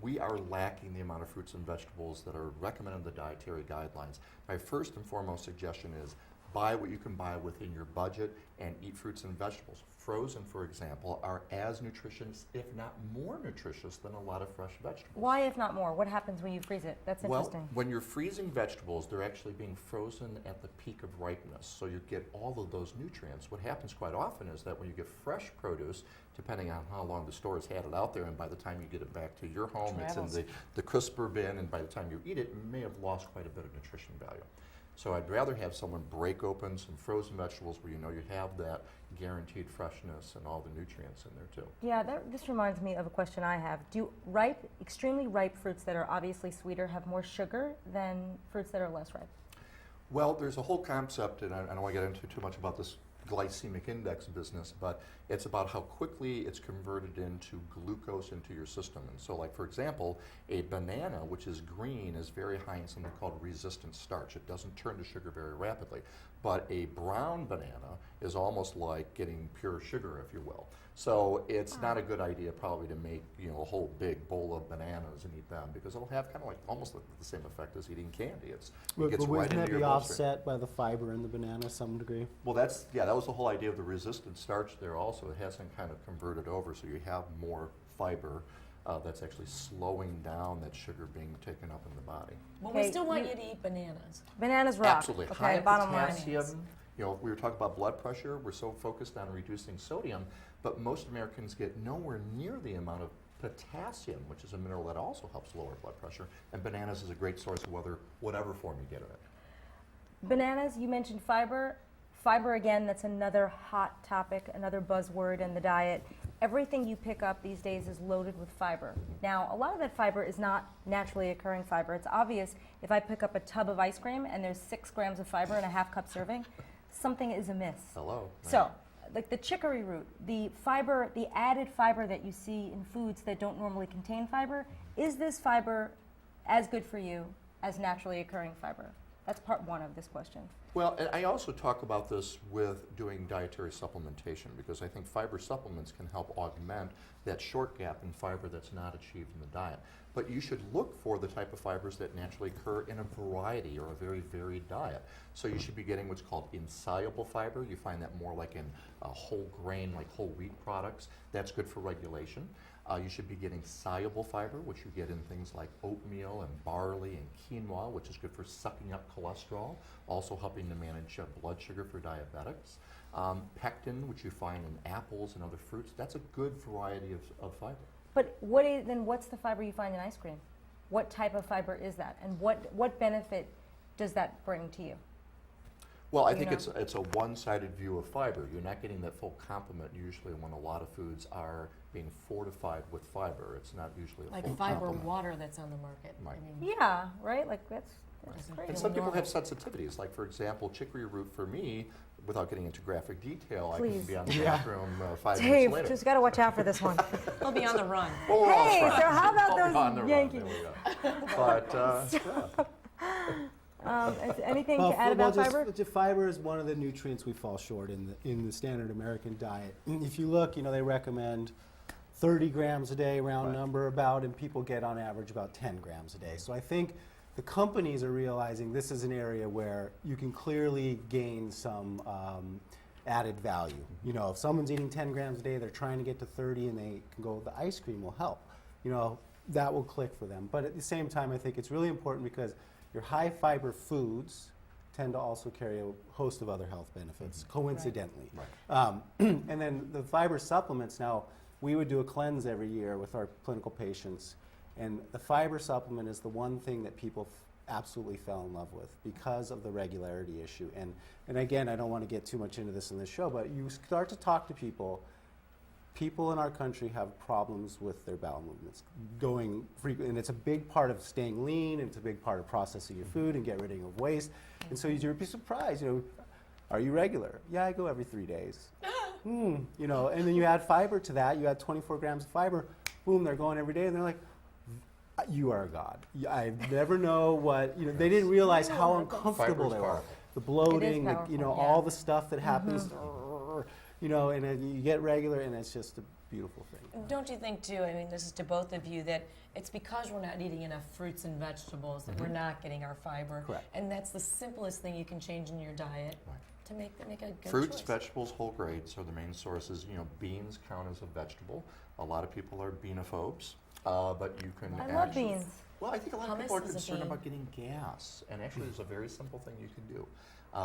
We are lacking the amount of fruits and vegetables that are recommended in the dietary guidelines. My first and foremost suggestion is buy what you can buy within your budget and eat fruits and vegetables. Frozen, for example, are as nutritious, if not more nutritious, than a lot of fresh vegetables. Why, if not more? What happens when you freeze it? That's interesting. Well, when you're freezing vegetables, they're actually being frozen at the peak of ripeness, so you get all of those nutrients. What happens quite often is that when you get fresh produce, depending on how long the store has had it out there, and by the time you get it back to your home, Travels. it's in the crisper bin, and by the time you eat it, you may have lost quite a bit of nutrition value. So I'd rather have someone break open some frozen vegetables where you know you have that guaranteed freshness and all the nutrients in there too. Yeah, this reminds me of a question I have. Do extremely ripe fruits that are obviously sweeter have more sugar than fruits that are less ripe? Well, there's a whole concept, and I don't want to get into too much about this glycemic index business, but it's about how quickly it's converted into glucose into your system. And so, like, for example, a banana, which is green, is very high in something called resistant starch. It doesn't turn to sugar very rapidly. But a brown banana is almost like getting pure sugar, if you will. So it's not a good idea probably to make a whole big bowl of bananas and eat them, because it'll have kind of like almost like the same effect as eating candy. It But gets right wouldn't into that your be bloodstream. offset by the fiber in the banana to some degree? Well, that was the whole idea of the resistant starch there also. It hasn't kind of converted over, so you have more fiber that's actually slowing down that sugar being taken up in the body. Well, we Okay, still want you- you to eat bananas. Bananas rock. Absolutely. Okay, High in bottom line. potassium. We were talking about blood pressure. We're so focused on reducing sodium, but most Americans get nowhere near the amount of potassium, which is a mineral that also helps lower blood pressure. And bananas is a great source of whatever form you get of it. Bananas, you mentioned fiber. Fiber, again, that's another hot topic, another buzzword in the diet. Everything you pick up these days is loaded with fiber. Now, a lot of that fiber is not naturally occurring fiber. It's obvious if I pick up a tub of ice cream and there's 6 grams of fiber in a half cup serving, something is amiss. Hello. So, like the chicory root, the fiber, the added fiber that you see in foods that don't normally contain fiber, is this fiber as good for you as naturally occurring fiber? That's part one of this question. Well, and I also talk about this with doing dietary supplementation, because I think fiber supplements can help augment that short gap in fiber that's not achieved in the diet. But you should look for the type of fibers that naturally occur in a variety or a very varied diet. So you should be getting what's called insoluble fiber. You find that more like in whole grain, like whole wheat products. That's good for regulation. You should be getting soluble fiber, which you get in things like oatmeal and barley and quinoa, which is good for sucking up cholesterol, also helping to manage blood sugar for diabetics. Pectin, which you find in apples and other fruits, that's a good variety of fiber. But what's the fiber you find in ice cream? What type of fiber is that? And what benefit does that bring to you? Well, I You think know. it's a one-sided view of fiber. You're not getting that full complement usually when a lot of foods are being fortified with fiber. It's not usually a Like full fiber complement. water that's on the market. Right. I mean, Yeah, right? Like that's Right. crazy. And some people have normal. sensitivities. Like, for example, chicory root for me, without getting into graphic detail, I Please. can be on the Yeah. bathroom 5 Dave, minutes later. just got to watch out for this one. We'll be on the run. Well, we're all Hey, friends. so how about We'll be those on the run. Yankees? There we go. But, yeah. Is anything Well, to add about fiber? Fiber is one of the nutrients we fall short in the standard American diet. If you look, they recommend 30 grams a day, round Right. number about, and people get on average about 10 grams a day. So I think the companies are realizing this is an area where you can clearly gain some added value. You know, if someone's eating 10 grams a day, they're trying to get to 30 and they can go, the ice cream will help. You know, that will click for them. But at the same time, I think it's really important because your high fiber foods tend to also carry a host of other health benefits, coincidentally. Right. And then the fiber supplements, now, we would do a cleanse every year with our clinical patients, and the fiber supplement is the one thing that people absolutely fell in love with because of the regularity issue. And again, I don't want to get too much into this in this show, but you start to talk to people. People in our country have problems with their bowel movements going frequent, and it's a big part of staying lean, and it's a big part of processing your food and get rid of waste. And so you'd be surprised, you know, are you regular? Yeah, I go every 3 days. You know, and then you add fiber to that, you add 24 grams of fiber, boom, they're going every day, and they're like, you are a god. I never know what, you know, they didn't realize how uncomfortable Fiber's they were. powerful. The bloating, the, powerful, you know, yeah. all the stuff that happens, you know, and then you get regular, and it's just a beautiful thing. Don't you think, too, I mean, this is to both of you, that it's because we're not eating enough fruits and vegetables that we're not getting our fiber. Correct. And that's the simplest thing you can change in your diet to make a good Fruits, choice. vegetables, whole grains are the main sources. You know, beans count as a vegetable. A lot of people are beanophobes, but you can I love actually- beans. Well, I think a lot of Hummus people are is a concerned bean. about getting gas, and actually there's a very simple thing you can do.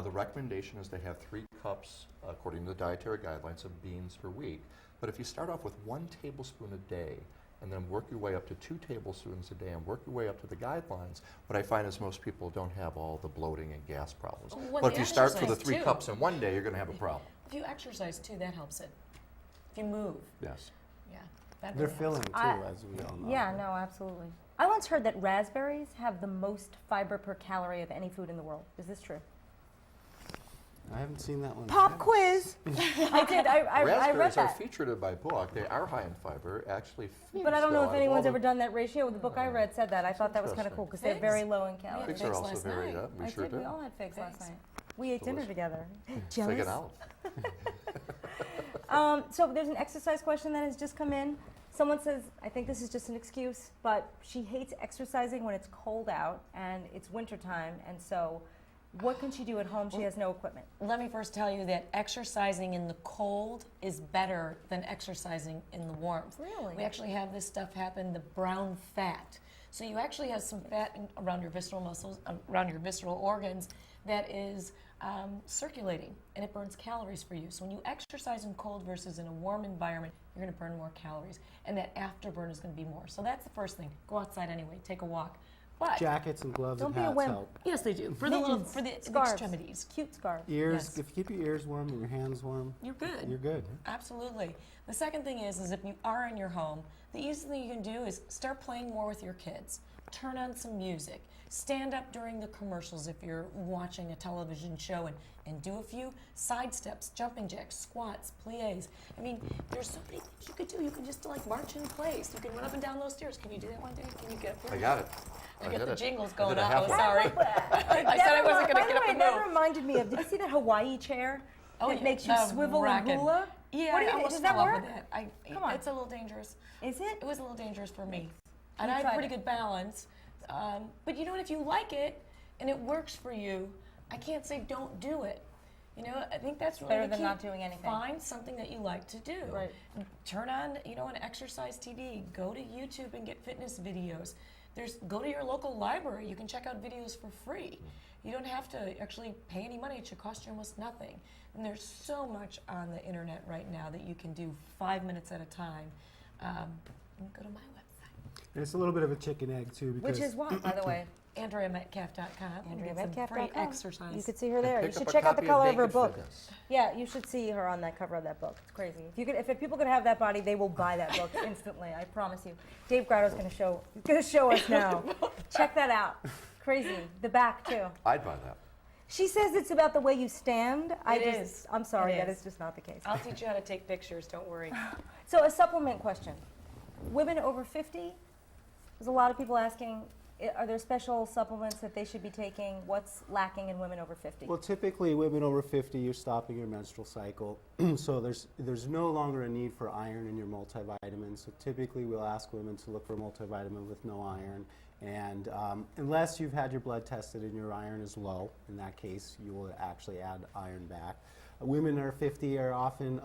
The recommendation is to have 3 cups, according to the dietary guidelines, of beans per week. But if you start off with 1 tablespoon a day, and then work your way up to 2 tablespoons a day, and work your way up to the guidelines, what I find is most people don't have all the bloating and gas problems. When But they if you start for the exercise, 3 too. cups in one day, you're going to have a problem. If you exercise, too, that helps it. If you move, Yes. yeah. That They're really filling helps. too, I- as we all know. Yeah, no, absolutely. I once heard that raspberries have the most fiber per calorie of any food in the world. Is this true? I haven't seen that one. Pop yet. quiz. I did. I read Raspberries are that. featured in my book. They are high in fiber, actually. But I don't know so if out of anyone's all ever done that ratio. The book I read said that. I thought that was kind of interesting. cool because they're Figs? very low in calories. Figs Figs are also last very, night. we I sure did. did. We all had figs last Figs. night. We ate dinner Delicious. together. Fig it Jealous. out. So there's an exercise question that has just come in. Someone says, I think this is just an excuse, but she hates exercising when it's cold out and it's wintertime, and so what can she do at home? She has no equipment. Let me first tell you that exercising in the cold is better than exercising in the warmth. Really? We actually have this stuff happen, the brown fat. So you actually have some fat around your visceral muscles, around your visceral organs that is circulating, and it burns calories for you. So when you exercise in cold versus in a warm environment, you're going to burn more calories, and that afterburn is going to be more. So that's the first thing. Go outside anyway, take a walk. But Jackets and gloves Don't and be a hats wimp. help. yes, they do for the little Mittens, for the scarves, extremities. cute scarves. Ears, Yes. if you keep your ears warm and your hands warm, You're good. you're good. Absolutely. The second thing is if you are in your home, the easiest thing you can do is start playing more with your kids. Turn on some music. Stand up during the commercials if you're watching a television show and do a few side steps, jumping jacks, squats, plies. I mean, there's so many things you could do. You can just like march in place. You can run up and down those stairs. Can you do that one day? Can you get up here? I got it. I did got the it. jingles I going did a on. half Oh, one. sorry. I said I wasn't going to get up and That move. reminded me of, did you see that Hawaii chair Oh, that yeah, makes you the swivel racket. and hula? Yeah, What do I you, almost does that fell off work? with that. Come on. It's a little dangerous. Is it? It was a little dangerous for me. You And I had tried pretty it. good balance. But you know what? If you like it and it works for you, I can't say don't do it. You know, I think that's really Better the than key. not doing anything. Find something that you like to do. Right. Turn on, an exercise TV. Go to YouTube and get fitness videos. Go to your local library. You can check out videos for free. You don't have to actually pay any money. It should cost you almost nothing. And there's so much on the internet right now that you can do 5 minutes at a time. Go to my website, And it's a little bit of a chicken egg too, because Which is what, by the way? AndreaMetcalf.com. Get some free AndreaMetcalf.com. exercise. You could see her there. You Pick should up a check out the copy of color of her Naked book. Fitness. Yeah, you should see her on that cover of that book. It's crazy. If people could have that body, they will buy that book instantly. I promise you. Dave Grotto's going to show us now. Check that out. Crazy. The back too. I'd buy that. She says it's about the way you stand. It is. I'm sorry, It that is. is just not the case. I'll teach you how to take pictures. Don't worry. So a supplement question. Women over 50, there's a lot of people asking, are there special supplements that they should be taking? What's lacking in women over 50? well, typically women over 50, you're stopping your menstrual cycle, so there's no longer a need for iron in your multivitamins. So typically we'll ask women to look for a multivitamin with no iron, and unless you've had your blood tested and your iron is low, in that case you will actually add iron back. Women are 50 are often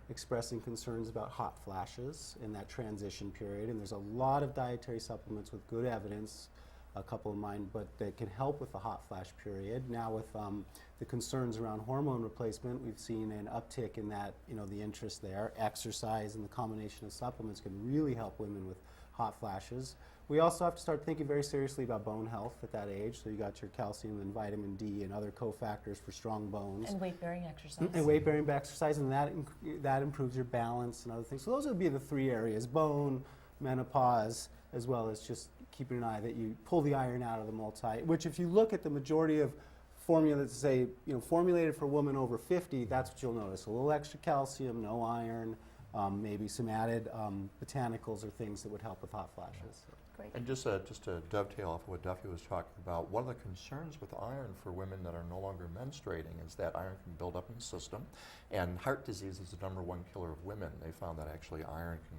expressing concerns about hot flashes in that transition period, and there's a lot of dietary supplements with good evidence, a couple of mine, but that can help with the hot flash period. Now with the concerns around hormone replacement, we've seen an uptick in that, the interest there. Exercise and the combination of supplements can really help women with hot flashes. We also have to start thinking very seriously about bone health at that age. So you got your calcium and vitamin D and other cofactors for strong bones. And weight-bearing exercise. And weight-bearing exercise, and that improves your balance and other things. So those would be the three areas: bone, menopause, as well as just keeping an eye that you pull the iron out of the multi. Which, if you look at the majority of formulas, say formulated for women over 50, that's what you'll notice: a little extra calcium, no iron, maybe some added botanicals or things that would help with hot flashes. Great. And just to dovetail off of what Duffy was talking about, one of the concerns with iron for women that are no longer menstruating is that iron can build up in the system, and heart disease is the #1 killer of women. They found that actually iron can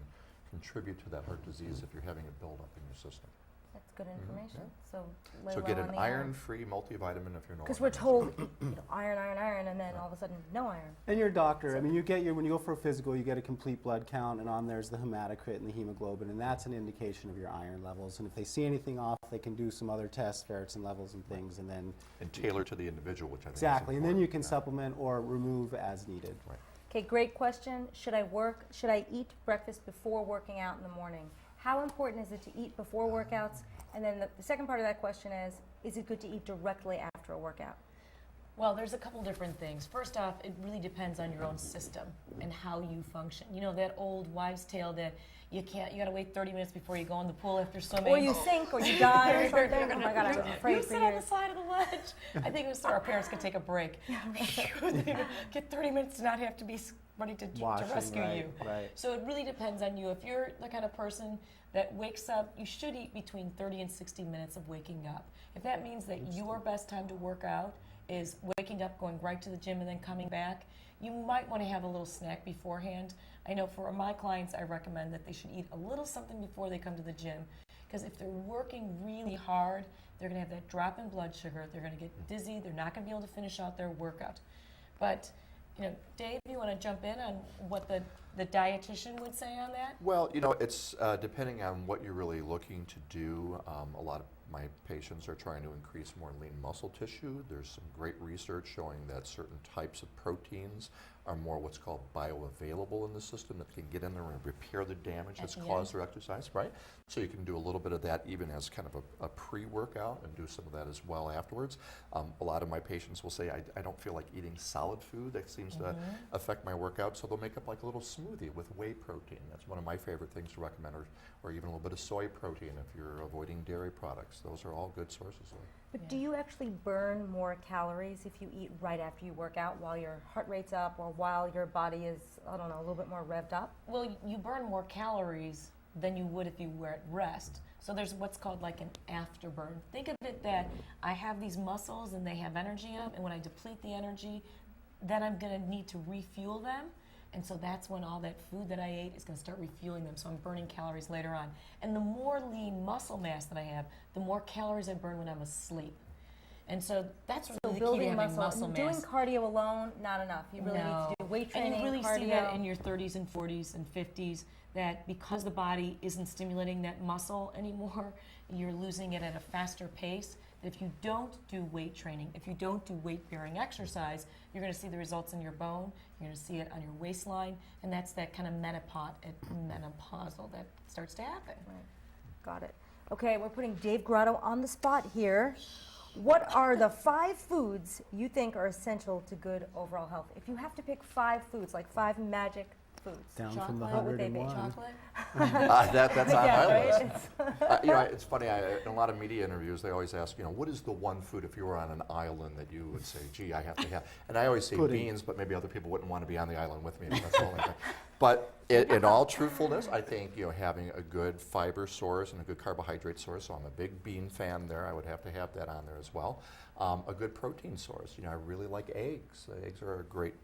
contribute to that heart disease if you're having it build up in your system. That's good information. So, lay So low get on an the iron. iron-free multivitamin if you're no Because longer we're menstruating. told, iron, iron, iron, and then all of a sudden, no iron. And your doctor, I mean, when you go for a physical, you get a complete blood count, and on there's the hematocrit and the hemoglobin, and that's an indication of your iron levels. And if they see anything off, they can do some other tests, ferritin levels and things, and then And tailor to the individual, which I think exactly, is and then you important. can supplement or remove as needed. Right. Okay, great question. Should I eat breakfast before working out in the morning? How important is it to eat before workouts? And then the second part of that question is it good to eat directly after a workout? Well, there's a couple different things. First off, it really depends on your own system and how you function. You know, that old wives' tale that you gotta wait 30 minutes before you go in the pool after swimming. Or you sink, or you die, or something. Oh my God, I was afraid You for sit on the years. side of the ledge. I think it was so our parents could take a break. Get 30 minutes to not have to be ready to Washing, rescue right, you. right. So it really depends on you. If you're the kind of person that wakes up, you should eat between 30 and 60 minutes of waking up. If that means that your best time to work out is waking up, going right to the gym, and then coming back, you might want to have a little snack beforehand. I know for my clients, I recommend that they should eat a little something before they come to the gym, because if they're working really hard, they're going to have that drop in blood sugar, they're going to get dizzy, they're not going to be able to finish out their workout. But, Dave, you want to jump in on what the dietitian would say on that? Well, it's depending on what you're really looking to do. A lot of my patients are trying to increase more lean muscle tissue. There's some great research showing that certain types of proteins are more what's called bioavailable in the system, that can get in there and repair the damage that's caused through exercise, right? So you can do a little bit of that even as kind of a pre-workout, and do some of that as well afterwards. A lot of my patients will say, I don't feel like eating solid food. That seems to affect my workout, so they'll make up like a little smoothie with whey protein. That's one of my favorite things to recommend, or even a little bit of soy protein if you're avoiding dairy products. Those are all good sources of it. But do you actually burn more calories if you eat right after you work out, while your heart rate's up, or while your body is, I don't know, a little bit more revved up? Well, you burn more calories than you would if you were at rest. So there's what's called like an afterburn. Think of it that I have these muscles and they have energy up, and when I deplete the energy, then I'm going to need to refuel them. And so that's when all that food that I ate is going to start refueling them. So I'm burning calories later on. And the more lean muscle mass that I have, the more calories I burn when I'm asleep. And so that's really the key to Building having muscle doing mass. cardio alone, not enough. You really need to do weight training, and you really cardio. see that in your 30s and 40s and 50s, that because the body isn't stimulating that muscle anymore, you're losing it at a faster pace. That if you don't do weight training, if you don't do weight-bearing exercise, you're going to see the results in your bone, you're going to see it on your waistline, and that's that kind of menopausal that starts to happen. Right. Got it. Okay, we're putting Dave Grotto on the spot here. What are the 5 foods you think are essential to good overall health? If you have to pick 5 foods, like 5 magic foods. Down Chocolate? from the What would they be? 101. Chocolate? That's on Yeah, my right? list. It's funny, in a lot of media interviews, they always ask, what is the one food if you were on an island that you would say, gee, I have to have? And I always say Pudding. beans, but maybe other people wouldn't want to be on the island with me. That's the only thing. But in all truthfulness, I think having a good fiber source and a good carbohydrate source, so I'm a big bean fan there, I would have to have that on there as well. A good protein source, I really like eggs. Eggs are a great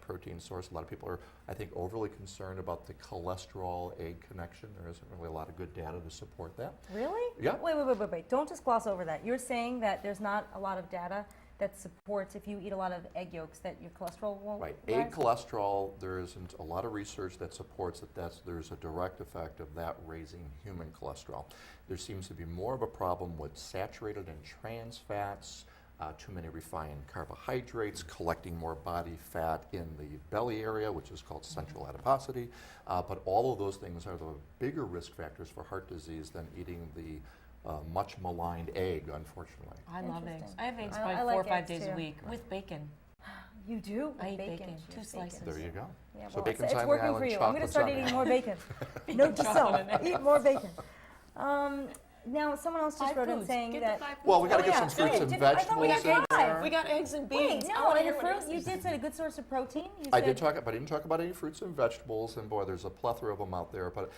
protein source. A lot of people are, I think, overly concerned about the cholesterol-egg connection. There isn't really a lot of good data to support that. Really? Yeah. Wait. Don't just gloss over that. You're saying that there's not a lot of data that supports if you eat a lot of egg yolks that your cholesterol won't Right. rise? Egg cholesterol, there isn't a lot of research that supports that there's a direct effect of that raising human cholesterol. There seems to be more of a problem with saturated and trans fats, too many refined carbohydrates, collecting more body fat in the belly area, which is called central adiposity. But all of those things are the bigger risk factors for heart disease than eating the much maligned egg, unfortunately. I love eggs. Interesting. I have eggs I probably like 4 or 5 eggs, days too. a week with bacon. You do? I With eat bacon, She 2 has bacon. slices. There you go. Yeah, So well, bacon's it's on the working for island, you. I'm going to chocolate's start on the eating island. more bacon. Bacon Note to chocolate self, and eat more bacon. Now, someone else just 5 wrote in foods. saying Get that. the 5 foods. Well, we got to Oh, get yeah. some fruits and Did- I thought we vegetables got in five. there. We got eggs and beans. Wait, I no, wanna and hear the what fruit, else you is. did say a good source of protein. You I said did talk, but I didn't talk about any fruits and vegetables, and boy, there's a plethora of them out there. But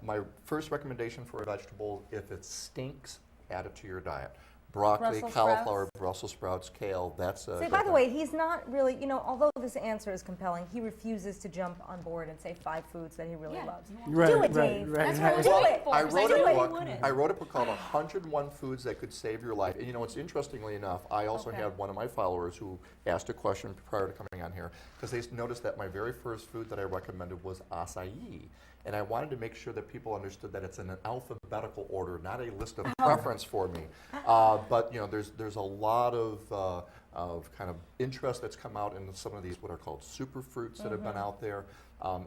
my first recommendation for a vegetable, if it stinks, add it to your diet. Broccoli, Brussels cauliflower, sprouts. Brussels sprouts, kale, that's a Say, good by the thing. way, he's not really, although this answer is compelling, he refuses to jump on board and say 5 foods that he really Yeah, loves. you want- Right, Do it, right, Dave. right, That's what I was Do waiting it. for. I 'cause wrote knew a you book. wouldn't. I wrote a book called 101 Foods That Could Save Your Life. And it's interestingly enough, I also Okay. had one of my followers who asked a question prior to coming on here because they noticed that my very first food that I recommended was acai. And I wanted to make sure that people understood that it's in an alphabetical order, not a list of preference for me. But there's a lot of kind of interest that's come out in some of these what are called superfruits that have been out there.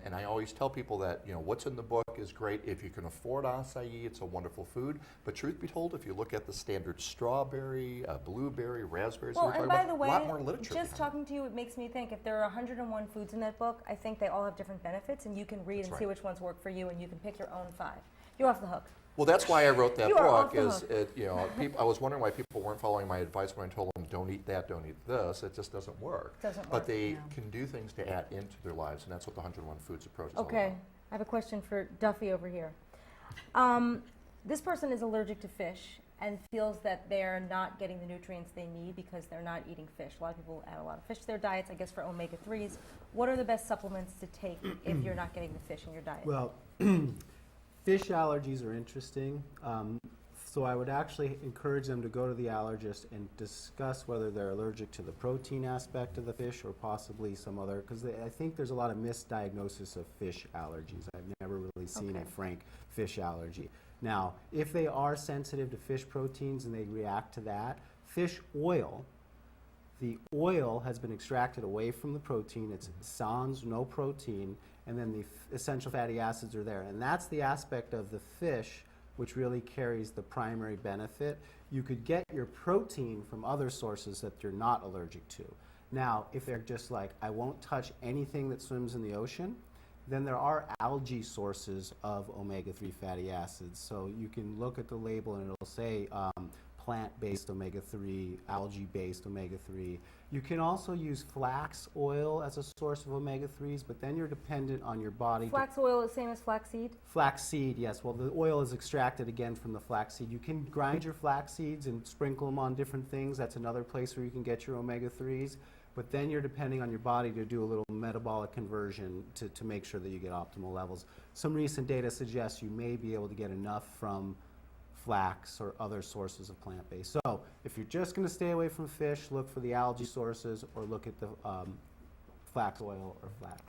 And I always tell people that what's in the book is great. If you can afford acai, it's a wonderful food. But truth be told, if you look at the standard strawberry, blueberry, raspberries, Well, we're and talking by about the a way, lot more literature. just behind it. talking to you, it makes me think if there are 101 foods in that book, I think they all have different benefits, and you can read That's and see right. which ones work for you, and you can pick your own 5. You're off the hook. Well, that's why I wrote that You are off book. the Is hook. I was wondering why people weren't following my advice when I told them don't eat that, don't eat this. It just doesn't work. Doesn't But work, they yeah. can do things to add into their lives, and that's what the 101 Foods approach is all Okay, about. I have a question for Duffy over here. This person is allergic to fish and feels that they're not getting the nutrients they need because they're not eating fish. A lot of people add a lot of fish to their diets, I guess, for omega-3s. What are the best supplements to take if you're not getting the fish in your diet? Well, fish allergies are interesting. So I would actually encourage them to go to the allergist and discuss whether they're allergic to the protein aspect of the fish or possibly some other, because I think there's a lot of misdiagnosis of fish allergies. I've never really seen Okay. a frank fish allergy. Now, if they are sensitive to fish proteins and they react to that, fish oil, the oil has been extracted away from the protein. It's sans, no protein, and then the essential fatty acids are there. And that's the aspect of the fish which really carries the primary benefit. You could get your protein from other sources that you're not allergic to. Now, if they're just like, I won't touch anything that swims in the ocean, then there are algae sources of omega-3 fatty acids. So you can look at the label and it'll say plant-based omega-3, algae-based omega-3. You can also use flax oil as a source of omega-3s, but then you're dependent on your body. Flax oil is same as flaxseed? Flaxseed, yes. Well, the oil is extracted again from the flaxseed. You can grind your flax seeds and sprinkle them on different things. That's another place where you can get your omega-3s. But then you're depending on your body to do a little metabolic conversion to make sure that you get optimal levels. Some recent data suggests you may be able to get enough from flax or other sources of plant-based. So if you're just going to stay away from fish, look for the algae sources or look at the flax oil or flax.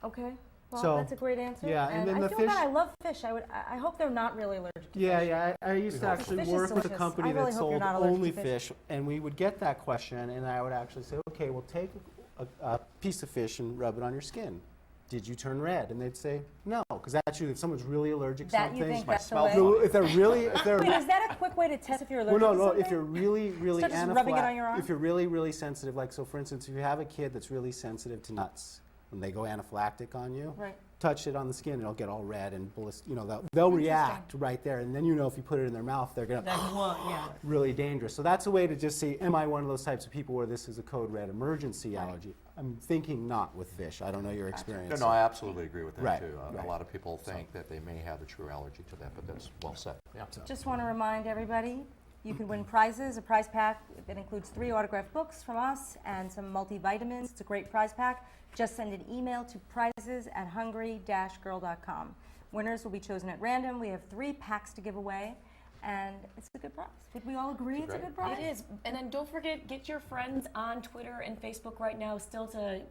Okay. Well, So, that's a great answer. yeah, and then I the feel fish- bad. I love fish. I hope they're not really allergic to Yeah, fish. yeah. I used to actually Fish is work with a delicious. company I really that hope you're sold not allergic only to fish. fish, and we would get that question, and I would actually say, okay, well, take a piece of fish and rub it on your skin. Did you turn red? And they'd say, no, because actually, if someone's really allergic to That something, you think my that's the smell way? no, if they're really, if they're Wait, is that a quick way to test if you're well, allergic no, to no. something? If you're really, really Start just rubbing it on your arm? if you're really, really sensitive, like so, for instance, if you have a kid that's really sensitive to nuts, when they go anaphylactic on you, Right. touch it on the skin, it'll get all red and they'll react right there, and then if you put it in their mouth, they're gonna Yeah. really dangerous. So that's a way to just see, am I one of those types of people where this is a code red emergency allergy? I'm thinking not with fish. I don't know your experience. No, I absolutely agree with that Right, too. right. A lot of people think that they may have a true allergy to that, but that's well said. Yeah. Just want to remind everybody, you can win prizes, a prize pack that includes 3 autographed books from us and some multivitamins. It's a great prize pack. Just send an email to prizes@hungry-girl.com. Winners will be chosen at random. We have 3 packs to give away. and it's a good price. Would we all agree it's a good price? It is. And then don't forget, get your friends on Twitter and Facebook right now still so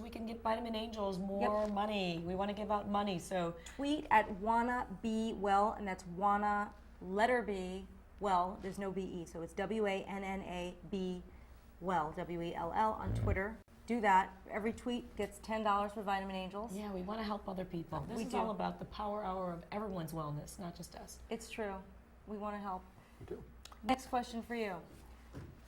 we can get Vitamin Angels more money. We want to give out money. So Tweet at Wanna Be Well, and that's Wanna letter B Well. There's no B-E, so it's WANNA-B Well, WELL on Twitter. Do that. Every tweet gets $10 for Vitamin Angels. yeah, we want to help other people. This We is do. all about the power hour of everyone's wellness, not just us. It's true. We want to help. We do. Next question for you.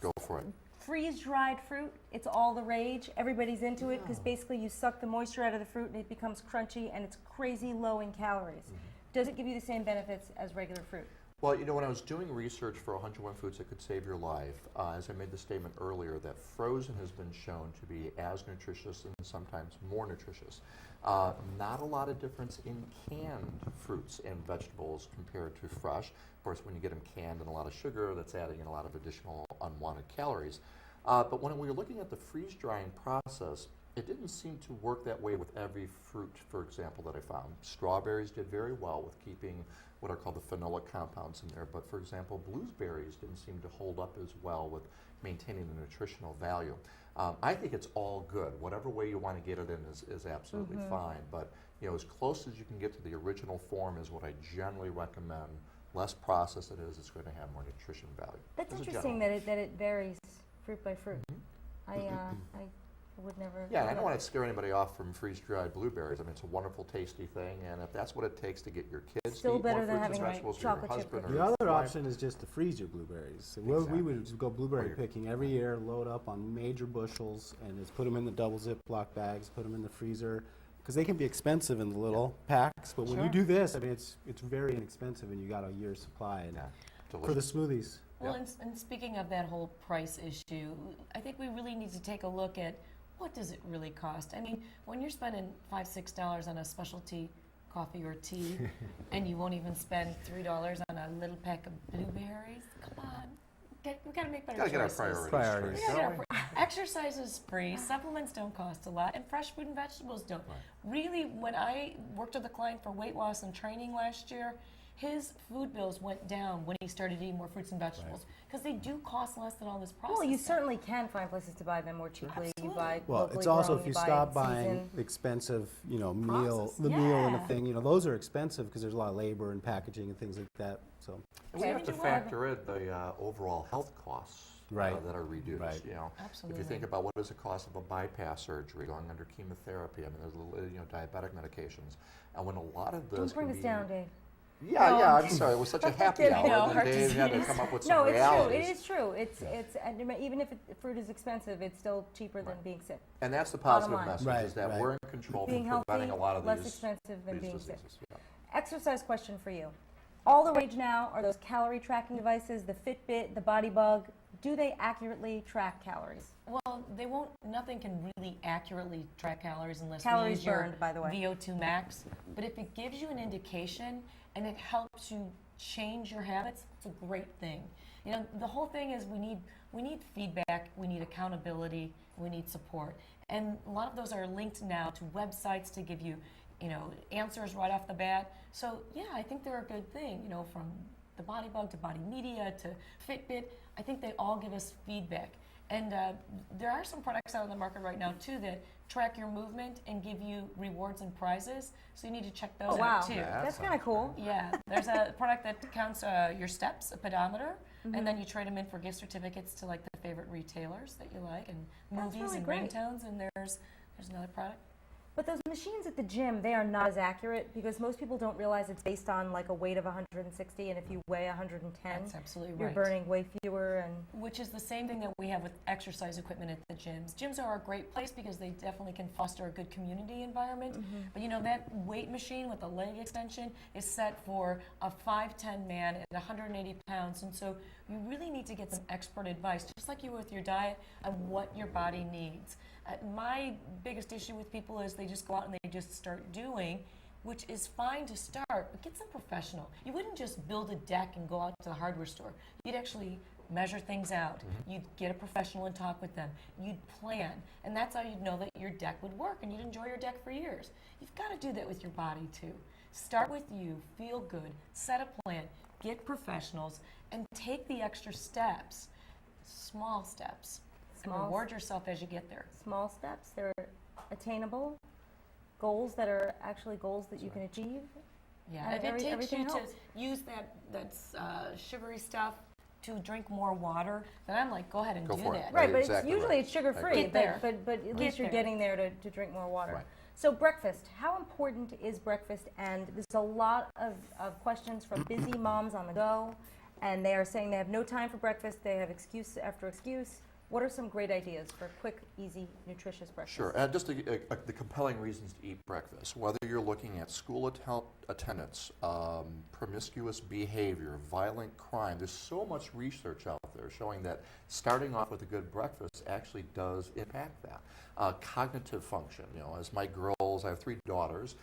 Go for it. Freeze-dried fruit, it's all the rage. Everybody's into it because basically you suck the moisture out of the fruit and it becomes crunchy and it's crazy low in calories. Does it give you the same benefits as regular fruit? Well, you know, when I was doing research for 101 Foods That Could Save Your Life, as I made the statement earlier, that frozen has been shown to be as nutritious and sometimes more nutritious. Not a lot of difference in canned fruits and vegetables compared to fresh. Of course, when you get them canned and a lot of sugar, that's adding in a lot of additional unwanted calories. But when we were looking at the freeze-drying process, it didn't seem to work that way with every fruit, for example, that I found. Strawberries did very well with keeping what are called the phenolic compounds in there, but for example, blueberries didn't seem to hold up as well with maintaining the nutritional value. I think it's all good. Whatever way you want to get it in is absolutely fine, but you know, as close as you can get to the original form is what I generally recommend. Less processed it is, it's going to have more nutrition value. That's as a interesting general. that it varies fruit by fruit. I would never. Yeah, I don't want to scare anybody off from freeze-dried blueberries. I mean, it's a wonderful, tasty thing, and if that's what it takes to get your kids Still to eat better more than fruits and having vegetables for your chocolate chip husband or The your other wife, option is just to freeze your blueberries. So we would Exactly. go blueberry Or your- picking every year, load up on major bushels, and just put them in the double Ziploc bags, put them in the freezer, because they can be expensive in the little packs. But when you Sure. do this, I mean, it's very inexpensive, and you got a year's supply. And Yeah, for the delicious. smoothies, Well, and speaking of that whole price issue, I think we really need to take a look at what does it really cost. I mean, when you're spending $5, $6 on a specialty coffee or tea, and you won't even spend $3 on a little pack of blueberries, come on, we got to make better Gotta get our choices. priorities straight, We gotta don't get our Exercise is free, supplements don't cost a lot, and fresh fruit and vegetables don't. Really, when I worked with a client for weight loss and training last year, his food bills went down when he started eating more fruits and vegetables because they do cost less than all this processed Well, you stuff. certainly can find places to buy them more cheaply. You buy well, locally it's also grown, if you buy stop in buying season. expensive, meal, Processed. the meal and Yeah. the thing, those are expensive because there's a lot of labor and packaging and things like that. So And we have to Okay. factor in the overall health costs Right. that are reduced. Right. You know, Absolutely. if you think about what is the cost of a bypass surgery, going under chemotherapy, I mean, there's diabetic medications, and when a lot of this Don't bring can us be, down, Dave. Yeah, No, yeah. I'm I'm sorry. It was such a happy kidding. hour, No, and heart Dave had to disease. come up with some No, it's true. realities. It is true. It's and even if fruit is expensive, it's still cheaper than being sick. And that's the Bottom positive line. message, Right, is that right. we're in control Being from healthy, preventing a lot of less these, expensive than being sick. diseases. Yeah. Exercise question for you. All the rage now are those calorie tracking devices, the Fitbit, the Body Bug. Do they accurately track calories? Well, they won't. Nothing can really accurately track calories unless Calories we use your burned, by the way. VO2 max. But if it gives you an indication and it helps you change your habits, it's a great thing. The whole thing is we need feedback, we need accountability, we need support, and a lot of those are linked now to websites to give you, answers right off the bat. So yeah, I think they're a good thing. From the Body Bug to Body Media to Fitbit, I think they all give us feedback. And there are some products out on the market right now too that track your movement and give you rewards and prizes. So you need to check those Oh, wow. out too. Yeah. That's kind of cool. Yeah, there's a product that counts your steps, a pedometer, and then you trade them in for gift certificates to like the favorite retailers that you like, and That's movies really and great. ringtones. And there's another product. But those machines at the gym, they are not as accurate because most people don't realize it's based on like a weight of 160, and if you weigh 110, That's absolutely you're right. burning way fewer. And Which is the same thing that we have with exercise equipment at the gyms. Gyms are a great place because they definitely can foster a good community environment. But that weight machine with the leg extension is set for a 5'10" man at 180 pounds. And so you really need to get some expert advice, just like you with your diet, on what your body needs. My biggest issue with people is they just go out and they just start doing, which is fine to start, but get some professional. You wouldn't just build a deck and go out to the hardware store. You'd actually measure things out. You'd get a professional and talk with them. You'd plan, and that's how you'd know that your deck would work, and you'd enjoy your deck for years. You've got to do that with your body too. Start with you, feel good, set a plan, get professionals, and take the extra steps, small steps, and Small reward yourself as you get there. Small steps, they're attainable, goals that are actually goals that you can achieve. Yeah, And if it takes everything you helps. to use that sugary stuff to drink more water, then I'm like, go ahead and Go do for it. that. Right, but Exactly usually right. it's sugar-free, Get there. but at least you're there. getting there to drink more water. Right. So breakfast, how important is breakfast? And there's a lot of questions from busy moms on the go, and they are saying they have no time for breakfast, they have excuse after excuse. What are some great ideas for quick, easy, nutritious breakfast? Sure, just the compelling reasons to eat breakfast, whether you're looking at school attendance, promiscuous behavior, violent crime, there's so much research out there showing that starting off with a good breakfast actually does impact that. Cognitive function, as my girls, I have 3 daughters,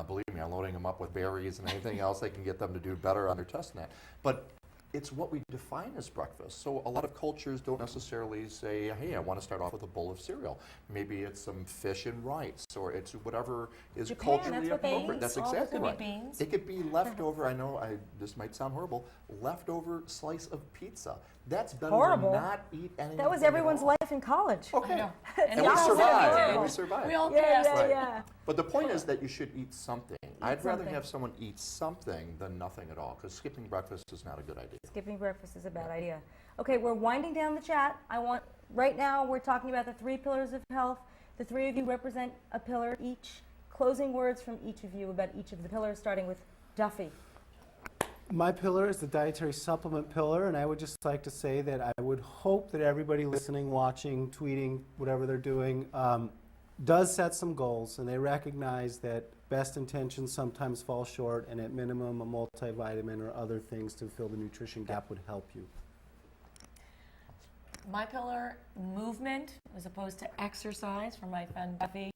believe me, I'm loading them up with berries and anything else they can get them to do better on their test net. But it's what we define as breakfast. So a lot of cultures don't necessarily say, hey, I want to start off with a bowl of cereal. Maybe it's some fish and rice, or it's whatever is Japan, culturally that's what they appropriate. eat. That's All exactly the right. beans. It could be leftover, I know this might sound horrible, leftover slice of pizza. That's better Horrible. than not eat anything. That was at everyone's all. life in college. Okay. I know. And we the opposite of survived. normal. And we survived. We all Yeah, passed. yeah, Right. yeah. But the point is that you should eat something. I'd rather something. have someone eat something than nothing at all, because skipping breakfast is not a good idea. Skipping breakfast is a bad idea. Okay, we're winding down the chat. Right now we're talking about the 3 pillars of health. The 3 of you represent a pillar each. Closing words from each of you about each of the pillars, starting with Duffy. My pillar is the dietary supplement pillar, and I would just like to say that I would hope that everybody listening, watching, tweeting, whatever they're doing, does set some goals, and they recognize that best intentions sometimes fall short, and at minimum, a multivitamin or other things to fill the nutrition gap would help you. My pillar, movement, as opposed to exercise, for my friend Buffy,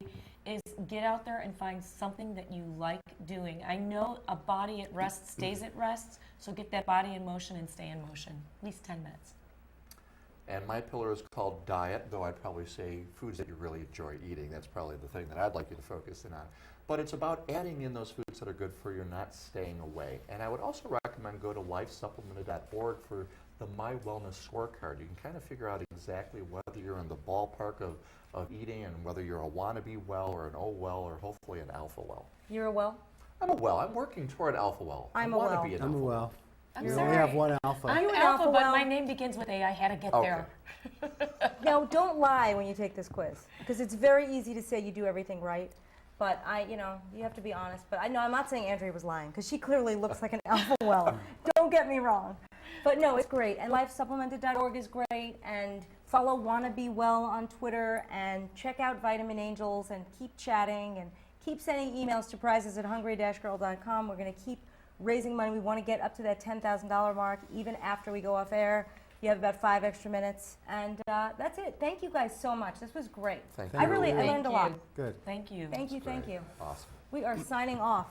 is get out there and find something that you like doing. I know a body at rest stays at rest, so get that body in motion and stay in motion, at least 10 minutes. And my pillar is called diet, though I'd probably say foods that you really enjoy eating. That's probably the thing that I'd like you to focus in on. But it's about adding in those foods that are good for you, not staying away. And I would also recommend go to lifesupplemented.org for the My Wellness Scorecard. You can kind of figure out exactly whether you're in the ballpark of eating and whether you're a wannabe well or an oh well or hopefully an alpha well. You're a well? I'm a well. I'm working toward alpha well. I'm I a want well. to be an I'm alpha a well. I'm We sorry. only have one alpha. I'm You an alpha, alpha but well? my name begins with A. I had to get Okay. there. Now, don't lie when you take this quiz, because it's very easy to say you do everything right. But you have to be honest. But I'm not saying Andrea was lying, because she clearly looks like an alpha well. Don't get me wrong. But no, it's great. And lifesupplemented.org is great. And follow WannaBeWell on Twitter. And check out Vitamin Angels. And keep chatting. And keep sending emails to prizes@hungry-girl.com. We're going to keep raising money. We want to get up to that $10,000 mark even after we go off air. You have about 5 extra minutes. And that's it. Thank you guys so much. This was great. Thank I you. learned a lot. you. Good. Thank you. Thank you. Awesome. We are signing off.